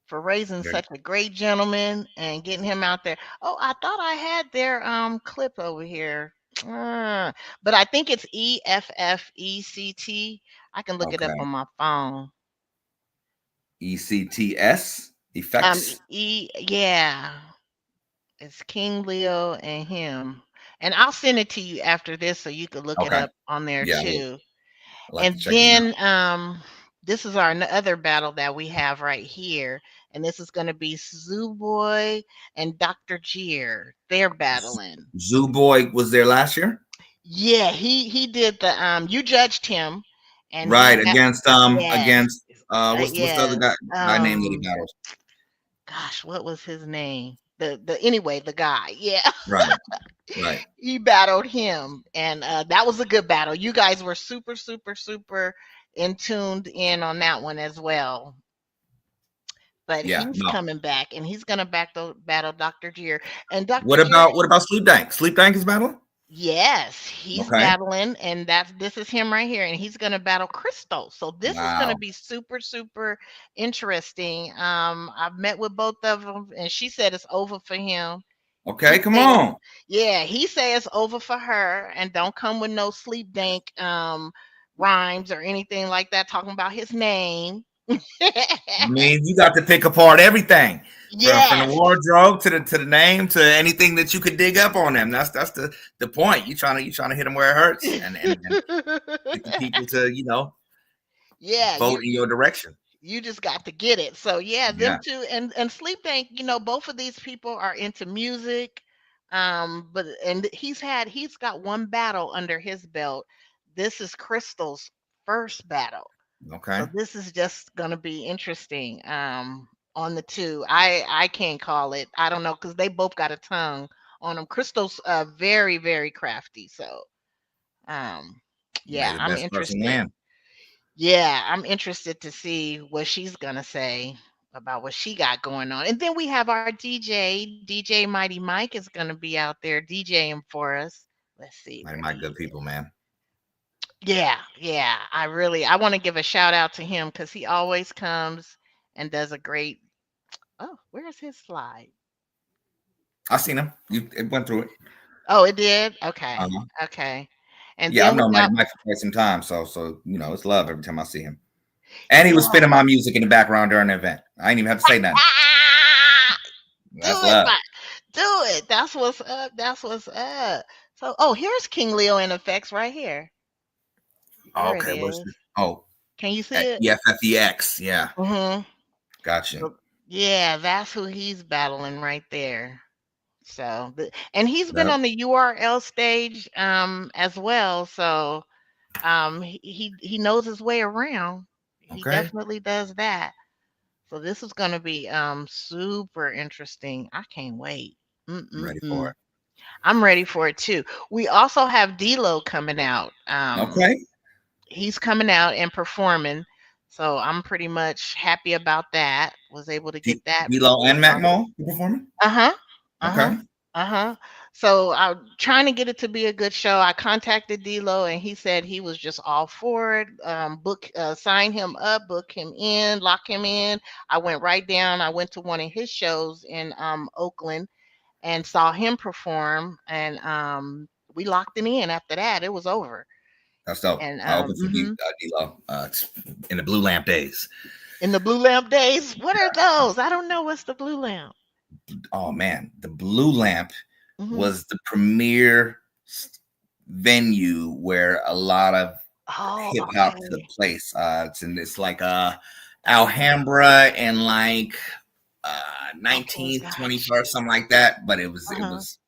for raising Okay. such a great gentleman and getting him out there. Oh, I thought I had their clip over here. But I think it's EFFECT. I can look it up Okay. on my phone. ECTS effects. Yeah, it's King Leo and him. And I'll send it to you after this so you could look it Okay. up on there Yeah, too. I'd like to And check him out. then this is our other battle that we have right here. And this is going to be Zooboy and Dr. Jeer. They're battling. Zoo Boy was there last year, Yeah, he did the you judged him and right? yes. Against what's the other Yes. guy name that he battles? Gosh, what was his name? The anyway, the guy. Yeah. Right, right. He battled him, and that was a good battle. You guys were super, super, super in tuned in on that one as well. But Yeah, he's no. coming back, and he's gonna battle Dr. Jeer. And Dr. What Jeer, about Sleep Dank? Sleep Dank is battling. yes, he's Okay. battling, and this is him right here, and he's gonna battle Crystal. So this is gonna Wow. be super, super interesting. I've met with both of them, and she said it's over for him. Okay, He come said on. Yeah, he says over for her and don't come with no sleep dank rhymes or anything like that talking about his name. I mean, you got to pick apart everything from the Yes. wardrobe to the name to anything that you could dig up on them. That's the point. You trying to hit them where it hurts and get the people to Yeah, vote in your direction. You just got to get it. So yeah, them Yeah. two and Sleep Tank, both of these people are into music. But and he's got one battle under his belt. This is Crystal's first battle. So Okay. this is just gonna be interesting. On the two. I can't call it. I don't know because they both got a tongue on them. Crystal's very, very crafty. So um May yeah, the I'm best person interested. win. Yeah, I'm interested to see what she's gonna say about what she got going on. And then we have our DJ Mighty Mike is gonna be out there DJing for us. Let's see Like where my he good is. people, man. Yeah, yeah. I want to give a shout out to him because he always comes and does a great. Oh, where's his slide? I seen him. You it went through it. Oh, it did. Okay, Uh-huh. okay. And Yeah, I've then we known got Mike for quite some time, so it's love every time I see him. And he was yeah. spinning my music in the background during the event. I ain't even have to say nothing. Ah, do That's it, love. Mike. Do it. That's what's up. That's what's up. So, oh, here's King Leo in effects right here. There it Okay, where's is. the Can you see it? EFFEX. Yeah, Mm-hmm. gotcha. Yeah, that's who he's battling right there. So, and he's been Yep. on the URL stage as well. So, he knows his way around. He Okay, definitely does that. So this is going to be super interesting. I can't wait. I'm ready for Mm-mm-mm. I'm ready for it too. We also have D'Lo coming out. it. Okay, He's coming out and performing. So I'm pretty much happy about that. Was able to get that D'Lo before and y'all. Mac Mo performing. Uh-huh. Uh-huh. Okay, Uh-huh. So I'm trying to get it to be a good show. I contacted D'Lo and he said he was just all for it. Sign him up, book him in, lock him in. I went right down. I went to one of his shows in Oakland and saw him perform and we locked it in after that. It was over. that's dope. And I opened for D'Lo in the Blue Lamp days. in the Blue Lamp days, what are those? I don't know what's the Blue Lamp. Oh man, the Blue Lamp Hmm. was the premier venue where a lot of Oh, hip hop took okay. place. It's like Alhambra and like Okay, 19th, got 21st, you. something like that. But it Uh-huh. was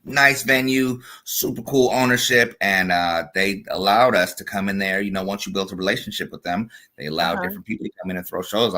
nice venue, super cool ownership, and they allowed us to come in there. Once you built a relationship with them, they allowed Uh-huh. different people to come in and throw shows.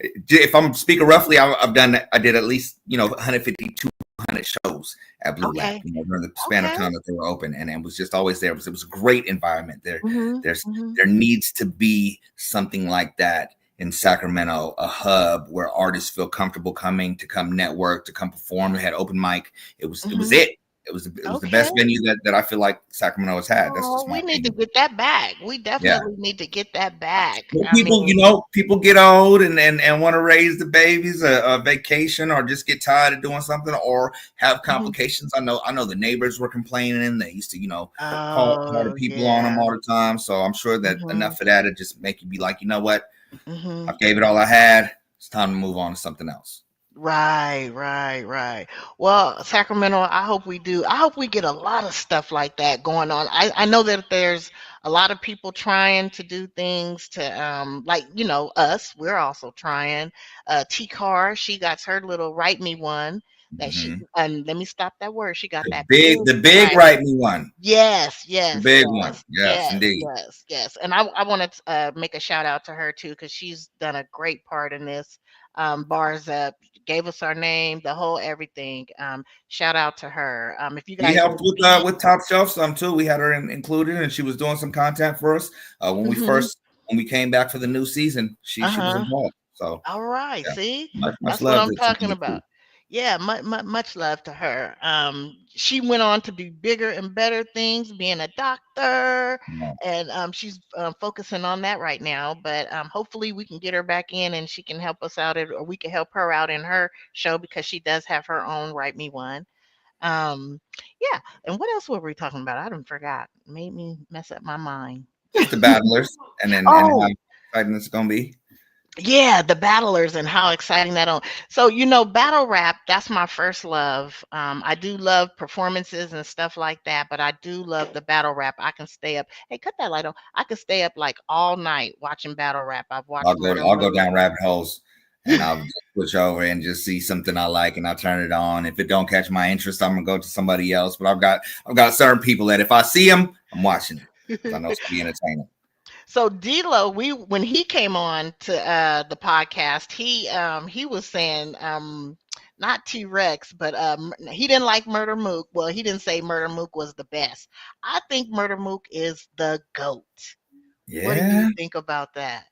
If I'm speaking roughly, I did at least 150, 200 shows at Blue Lamp, Okay. during the span of Okay. time that they were open, and it was just always there. It was a great environment. Mhm. There's Mhm. there needs to be something like that in Sacramento, a hub where artists feel comfortable coming to come network, to come perform. They had open mic. It was Mhm. it. It was the Okay. best venue that I feel like Sacramento has had. That's Oh, just my we need to opinion. get that back. We Yeah. definitely need to get that back. Well, I mean, people get old and want to raise the babies, a vacation, or just get tired of doing something, or have mhm. complications. I know the neighbors were complaining. They used to, call the Oh, people on them yeah. all the time. So I'm sure that Mhm. enough of that to just make you be like, you know what? I Mhm. gave it all I had. It's time to move on to something else. Right, right, right. Well, Sacramento, I hope we do. I hope we get a lot of stuff like that going on. I know that there's a lot of people trying to do things to like, us, we're also trying. T Car, she got her little write me one that she Hmm. and let me stop that word. She got The that big big, the big right. right me one, Yes, the yes, big one. yes, Yes, yes, indeed. yes, yes. And I want to make a shout out to her too because she's done a great part in this. Bars Up gave us our name, the whole everything. Shout out to her. If you She guys helped need beat, with Top Shelf some too. We had her included, and she was doing some content for us hmm when we came back for the new season. She was uh-huh. involved. So All right, yeah, see? much That's what love I'm to talking the crew. about. Yeah, much love to her. She went on to do bigger and better things, being a doctor, Yeah, and she's focusing on that right now. But hopefully, we can get her back in, and she can help us out, or we can help her out in her show because she does have her own Write Me One. Um, yeah. And what else were we talking about? I don't forgot. Made me mess up my mind. just the battlers, and how Oh, exciting it's gonna be. Yeah, the battlers and how exciting that on. So, battle rap, that's my first love. I do love performances and stuff like that, but I do love the battle rap. I can stay up. Hey, cut that light on. I can stay up like all night watching battle rap. I've watched Murder I'll go Mook. down rabbit holes, and I'll just switch over and just see something I like, and I'll turn it on. If it don't catch my interest, I'm gonna go to somebody else. But I've got certain people that if I see them, I'm watching it because I know it's gonna be entertaining. So D'Lo, we when he came on to the podcast, he was saying not T Rex, but he didn't like Murder Mook. Well, he didn't say Murder Mook was the best. I think Murder Mook is the GOAT. What do you Yeah, think about that?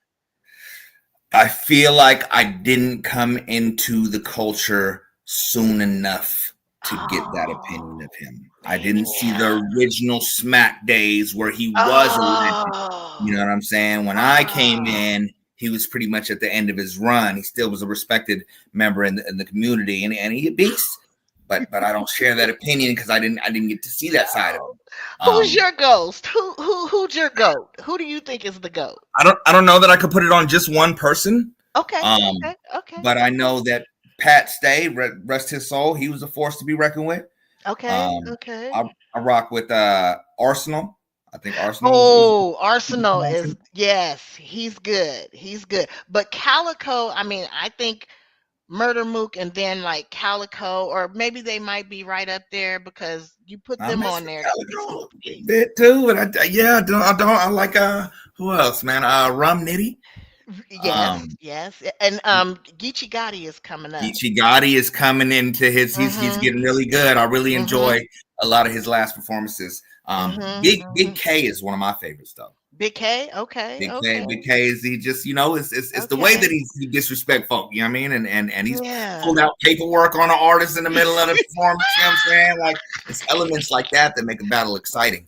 I feel like I didn't come into the culture soon enough to get that opinion Oh, of him. I didn't see yeah. the original Smack days where he was a legend. You know Oh, what I'm saying? When I came ah. in, he was pretty much at the end of his run. He still was a respected member in the community, and he a beast. But I don't share that opinion because I didn't get to see that side of Oh. him. Who's Um, your ghost? Who's your GOAT? Who do you think is the GOAT? I don't know that I could put it on just one person. Okay, Um, okay, okay, but I okay. know that Pat Stay, rest his soul, he was a force to be reckoned with. Okay, Um, okay. I, I rock with Arsenal. I think Arsenal Oh, was Arsenal is promotion. yes, he's good. He's good. But Calico, I mean, I think Murder Mook and then like Calico, or maybe they might be right up there because you put I them mess on with there. Calico a bit too, but yeah, I don't I like who else, man? Rum Nitty. Yes, Um, yes. And Geechee Gotti is coming up. Geechee Gotti is coming into he's Mhm. getting really good. I really Mhm. enjoy a lot of his last performances. Mhm. Big Mhm. K is one of my favorites though. Big K. Okay. Okay. Big K is he just it's the way that Okay. he disrespect folk, you know what I mean? And he's Yeah. pulled out paperwork on an artist in the middle of the performance, you know what I'm saying? Like it's elements like that that make a battle exciting.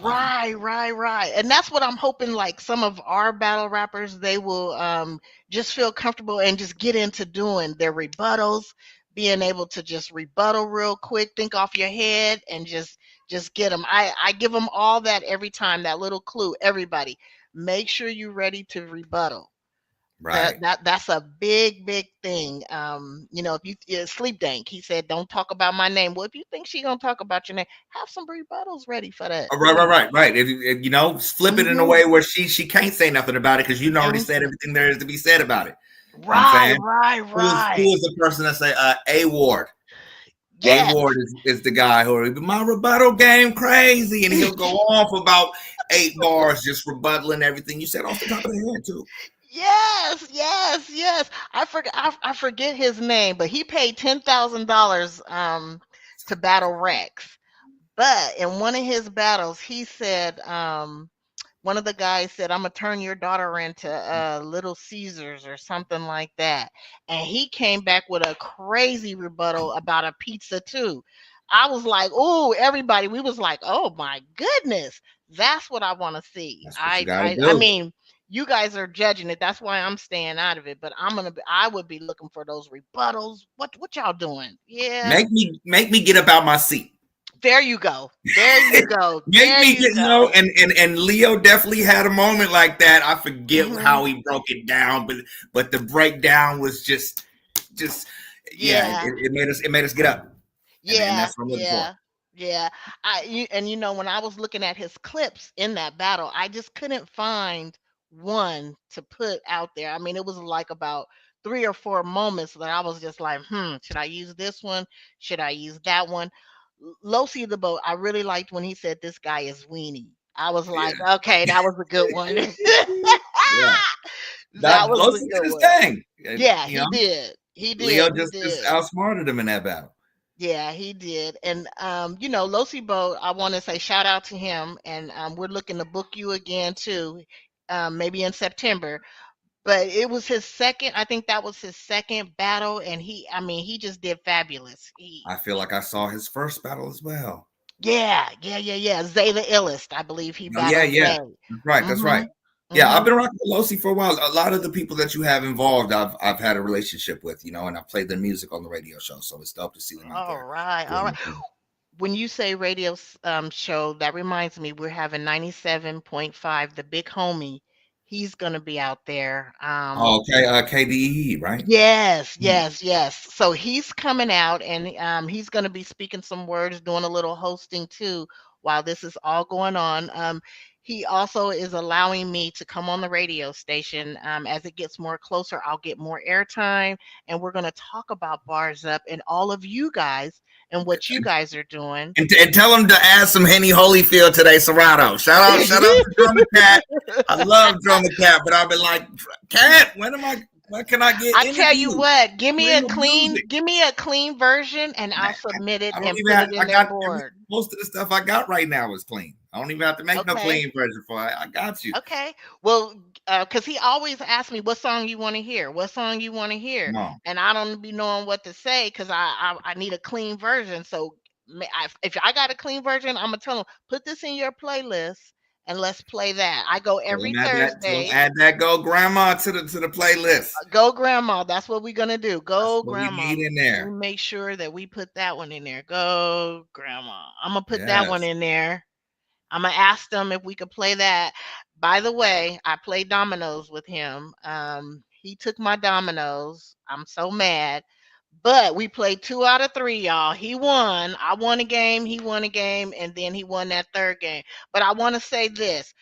Um, Right, right, right. And that's what I'm hoping like some of our battle rappers they will just feel comfortable and just get into doing their rebuttals, being able to just rebuttal real quick, think off your head and just get them. I give them all that every time, that little clue. Everybody, make sure you're ready to rebuttal. right. That's a big, big thing. If you sleep dank, he said, "Don't talk about my name." Well, if you think she gonna talk about your name, have some rebuttals ready for that. Right. If you know, flip it in a Hmm. way where she can't say nothing about it because you already Thank said you. everything there is to be said about it. You know what I'm Right, saying? right, Who right. is the person that say A Ward? A Yes. Ward is the guy who my rebuttal game crazy, and he'll go on for about 8 bars just rebuttaling everything you said off the top of the head too. Yes, yes, yes. I forget his name, but he paid $10,000 to battle Rex. But in one of his battles, he said one of the guys said, "I'm gonna turn your daughter into Little Caesars or something like that," and he came back with a crazy rebuttal about a pizza too. I was like, "Oh, everybody!" We was like, "Oh my goodness, that's what I want to see." That's what you I, got to I, I do. mean, you guys are judging it. That's why I'm staying out of it. But I would be looking for those rebuttals. What y'all doing? Yeah, Make me get up out my seat. there you go. There you go. Make There me you get go. and Leo definitely had a moment like that. I forget Hmm. how he broke it down, but the breakdown was just yeah, Yeah. it made us get up, and Yeah, that's what I'm looking for. yeah, yeah. When I was looking at his clips in that battle, I just couldn't find one to put out there. I mean, it was like about 3 or 4 moments that I was just like, should I use this one? Should I use that one? Losi the boat, I really liked when he said this guy is weenie. I was like, Yeah, okay, that was a good one. yeah. That That was a Los did good his one. thing. Yeah, You know, he did. He Leo did. He just did. outsmarted him in that battle. Yeah, he did. And Losi Bo, I want to say shout out to him. And we're looking to book you again too, maybe in September. But it was his second, I think that was his second battle, and he just did fabulous. I feel like I saw his first battle as well. Yeah. Zay the illest, I believe he Oh yeah, battled yeah. Zay. That's right. That's Mm-hmm. right. Yeah, I've Mm-hmm. been rocking with Losi for a while. A lot of the people that you have involved, I've had a relationship with, you know, and I've played their music on the radio show, so it's dope to see them out All there right, all doing right. their thing. When you say radio show, that reminds me, we're having 97.5, the big homie. He's gonna be out there. Oh, okay, KDE, right? Yes, Mm. yes, yes. So he's coming out and he's going to be speaking some words, doing a little hosting too while this is all going on. He also is allowing me to come on the radio station. As it gets more closer, I'll get more airtime, and we're going to talk about Bars Up and all of you guys and what you guys are doing. And tell them to add some Henny Holyfield today, Serato. Shout out to Drummer Cat. I love Drummer Cat, but I've been like, Cat, when can I get I tell you interviews? what, Play your music. give me a clean version and Man, I'll submit it I don't and even put have, it I in their got board. most of the stuff I got right now is clean. I don't even have to make no Okay. clean version for it. I got you. Okay. Well, because he always asks me what song you want to hear, what song you want to hear, No. and I don't be knowing what to say because I need a clean version. So if I got a clean version, I'm gonna tell him put this in your playlist and let's play that. I go every Tell them Thursday. add that Go Grandma to the playlist. Go grandma. That's what we're gonna do. That's Go what we grandma. need in Let me there. make sure that we put that one in there. Go grandma. I'm gonna put that one Yes. in there. I'm gonna ask them if we could play that. By the way, I played dominoes with him. He took my dominoes. I'm so mad. But we played 2 out of 3, y'all. He won. I won a game. He won a game, and then he won that third game. But I want to say this: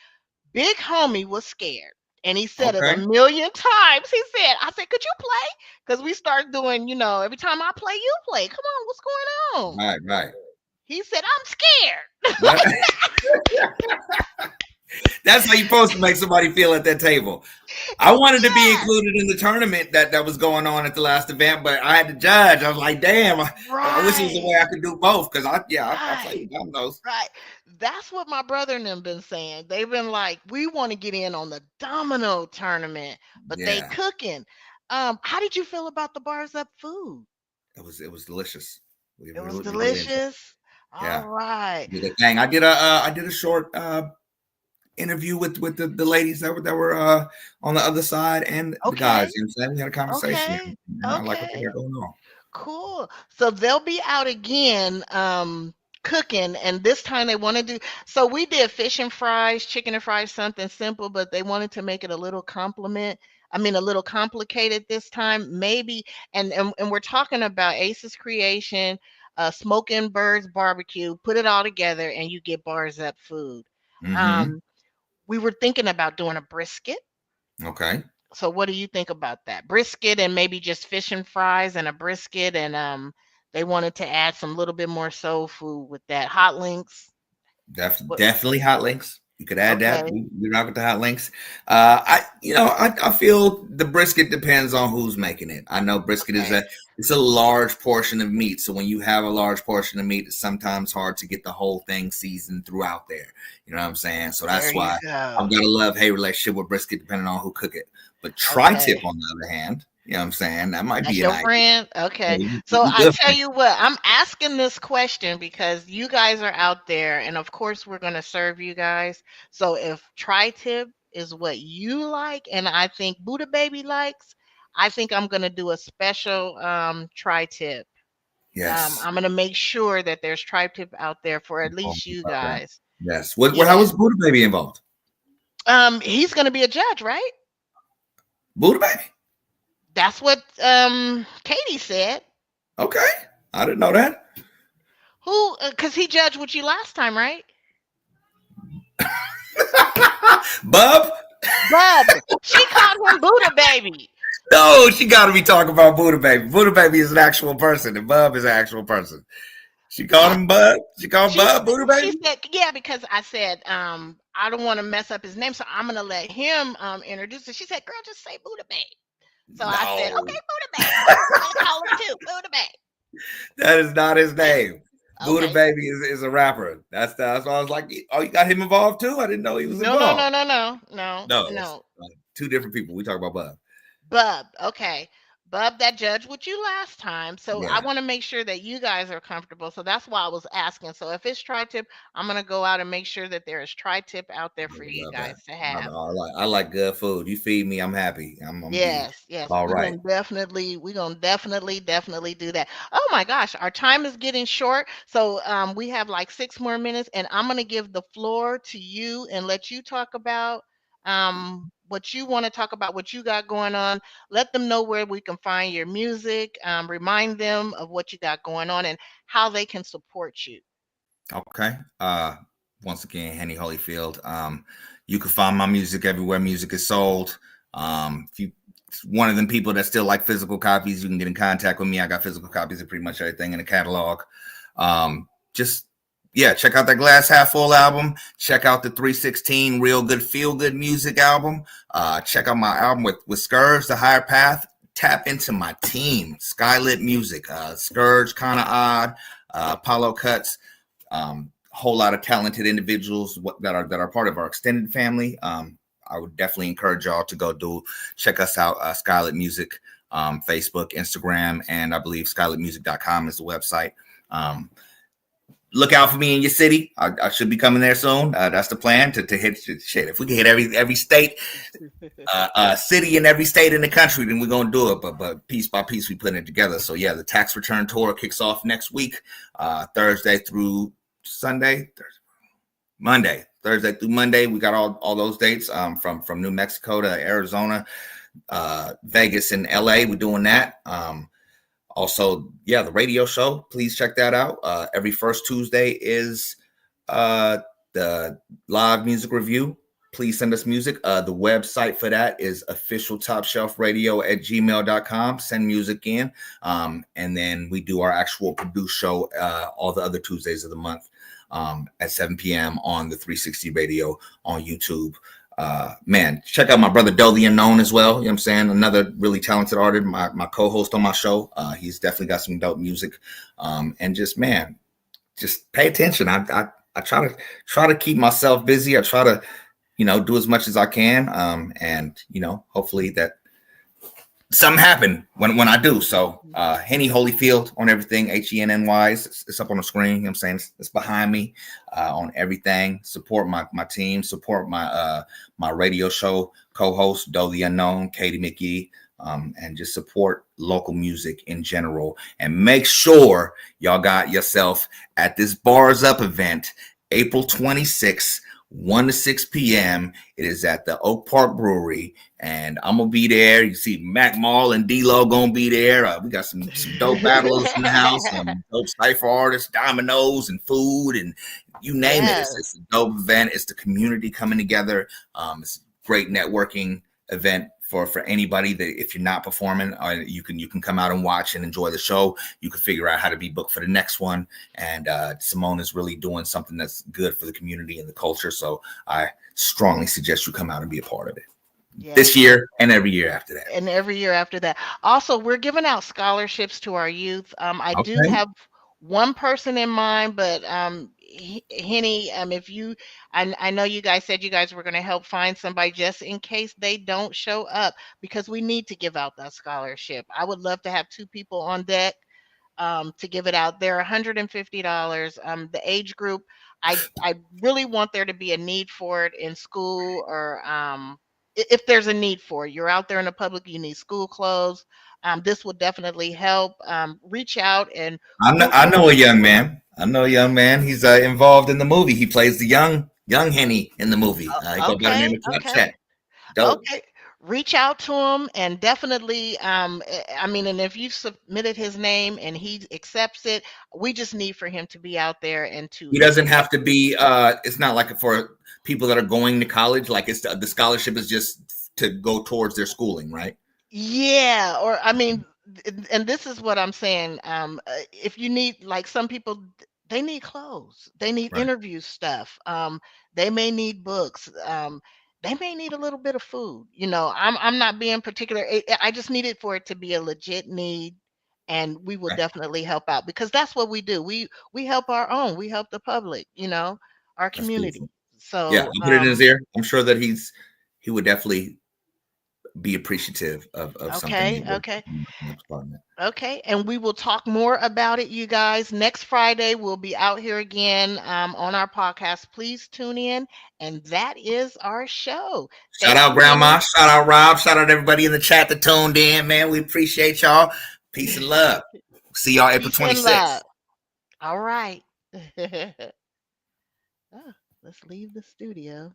Big Homie was scared, and he said it a Okay. million times. He said, "I said, could you play? Because we start doing, every time I play, you play. Come on, what's going on?" Right, right. He said, "I'm scared." That- That's how you're supposed to make somebody feel at that table. I wanted to be Yes. included in the tournament that was going on at the last event, but I had to judge. I was like, damn, I wish there was a way Right. I could do both because I Right. played dominoes. Right. That's what my brother and them been saying. They've been like, we want to get in on the domino tournament, but they Yeah, cooking. How did you feel about the bars up food? it was delicious. We It was really, we really enjoyed. delicious. All Yeah, right. did a thing. I did a short interview with the ladies that were on the other side and the Okay. guys. You know what I'm saying? We had a conversation, Okay. and I like what they Okay. got going on. Cool. So they'll be out again cooking, and this time they want to do, so we did fish and fries, chicken and fries, something simple, but they wanted to make it a little a little complicated this time, maybe. And we're talking about Ace's Creation, Smoking Birds Barbecue. Put it all together and you get Bars Up food. Mm-hmm. Um, we were thinking about doing a brisket. Okay. So what do you think about that? Brisket and maybe just fish and fries and a brisket, and they wanted to add some little bit more soul food with that. Hot links. What Definitely hot links. You could add that. okay. We rock with the hot links. I feel the brisket depends on who's making it. I know brisket is Okay. it's a large portion of meat. So when you have a large portion of meat, it's sometimes hard to get the whole thing seasoned throughout there. You know what I'm saying? So There that's you why I've go. got a love-hate relationship with brisket depending on who cook it. But tri-tip Okay. on the other hand, you know what I'm saying? That might That's be an your idea. friend? Yeah, Okay. So we I good tell friends. you what, I'm asking this question because you guys are out there, and of course we're gonna serve you guys. So if tri-tip is what you like, and I think Buddha Baby likes, I think I'm gonna do a special tri-tip. Yes. I'm gonna make sure that there's tri-tip out there for at Oh, least you about that. guys. Yes. How Yeah. was Buddha Baby involved? He's gonna be a judge, right? Buddha Baby? That's what Katie said. Okay. I didn't know that. Who? Because he judged with you last time, right? Bub? Bub. She called him Buddha Baby. No, she got to be talking about Buddha Baby. Buddha Baby is an actual person, and Bub is an actual person. She called him Bub. She called She Bub Buddha she Baby. said, yeah, because I said I don't want to mess up his name, so I'm gonna let him introduce it. She said, "Girl, just say Buddha Baby." So I said, No, "Okay, Buddha Baby. I'm gonna call him too, Buddha Baby." that is not his name. Buddha Okay. Baby is a rapper. That's why I was like, oh, you got him involved too? I didn't know he was No, no, involved. no, no, no, no, No, it's no. two different people. We talk about Bub. Bub, okay. Bub that judged with you last time. So I Yeah, want to make sure that you guys are comfortable. So that's why I was asking. So if it's tri-tip, I'm going to go out and make sure that there is tri-tip out there yeah, for we you love that. guys to have. I like good food. You feed me, I'm happy. I'm gonna be Yes, yes. all We're right. gonna definitely do that. Oh my gosh, our time is getting short. So we have like 6 more minutes, and I'm gonna give the floor to you and let you talk about what you want to talk about, what you got going on. Let them know where we can find your music. Remind them of what you got going on and how they can support you. Okay. Once again, Henny Holyfield. You can find my music everywhere music is sold. If you one of them people that still like physical copies, you can get in contact with me. I got physical copies of pretty much everything in the catalog. Just yeah, check out that Glass Half Full album. Check out the 316 Real Good Feel Good Music album. Check out my album with Scourge, The Higher Path. Tap into my team, Skylit Music. Scourge, Kinda Odd, Apollo Cuts. Whole lot of talented individuals that are part of our extended family. I would definitely encourage y'all to go check us out, Skylit Music, Facebook, Instagram, and I believe skylitmusic.com is the website. Look out for me in your city. I should be coming there soon. That's the plan to hit shit. If we can hit every state, city in every state in the country, then we're gonna do it. But piece by piece, we put it together. So yeah, the tax return tour kicks off next week, Thursday through Sunday, Thursday through Monday. We got all those dates from New Mexico to Arizona, Vegas, and LA. We're doing that. Also, yeah, the radio show. Please check that out. Every first Tuesday is the live music review. Please send us music. The website for that is officialtopshelfradio@gmail.com. Send music in. And then we do our actual produced show all the other Tuesdays of the month at 7 p.m. on the 360 radio on YouTube. Man, check out my brother Doe the Unknown as well. You know what I'm saying? Another really talented artist, my co-host on my show. He's definitely got some dope music. And just pay attention. I try to keep myself busy. I try to, do as much as I can. And hopefully that something happen when I do. So Henny Holyfield on everything, HENNY. It's up on the screen. You know what I'm saying? It's behind me on everything. Support my team, support my radio show co-host, Doe the Unknown, Katie McGee, and just support local music in general. And make sure y'all got yourself at this Barz Up event, April 26th. 1 to 6 p.m. It is at the Oak Park Brewery, and I'm gonna be there. You see Mac Mall and D-Lo gonna be there. We got some dope battlers in the house, some dope Cypher artists, dominoes, and food, and you name it. It's a dope event. It's the community coming together. It's a great networking event for anybody that if you're not performing, you can come out and watch and enjoy the show. You can figure out how to be booked for the next one. And Simone is really doing something that's good for the community and the culture. So I strongly suggest you come out and be a part of it. Yes. This year and every year after that. And every year after that. Also, we're giving out scholarships to our youth. I do have one person in mind, but Henny, if you, I know you guys said you guys were going to help find somebody just in case they don't show up, because we need to give out that scholarship. I would love to have 2 people on deck to give it out. They're $150. The age group, I really want there to be a need for it in school, or if there's a need for it. You're out there in the public, you need school clothes. This will definitely help. Reach out and I know a young man. He's involved in the movie. He plays the young Henny in the movie. He goes by the name of Snapchat. Dope. Okay. Reach out to him, and definitely, and if you've submitted his name and he accepts it, we just need for him to be out there and to. He doesn't have to be. It's not like for people that are going to college. Like the scholarship is just to go towards their schooling, right? Yeah, or and this is what I'm saying. If you need, like, some people, they need clothes, they need interview stuff. They may need books. They may need a little bit of food. I'm not being particular. I just need it for it to be a legit need, and we will definitely help out, because that's what we do. We help our own. We help the public. Our community. So yeah, I'll put it in his ear. I'm sure that he would definitely be appreciative of something. Okay, and we will talk more about it, you guys. Next Friday we'll be out here again on our podcast. Please tune in, and that is our show. Shout out Grandma, shout out Rob, shout out everybody in the chat that tuned in, man. We appreciate y'all. Peace and love. See y'all April 26th. All right. Let's leave the studio.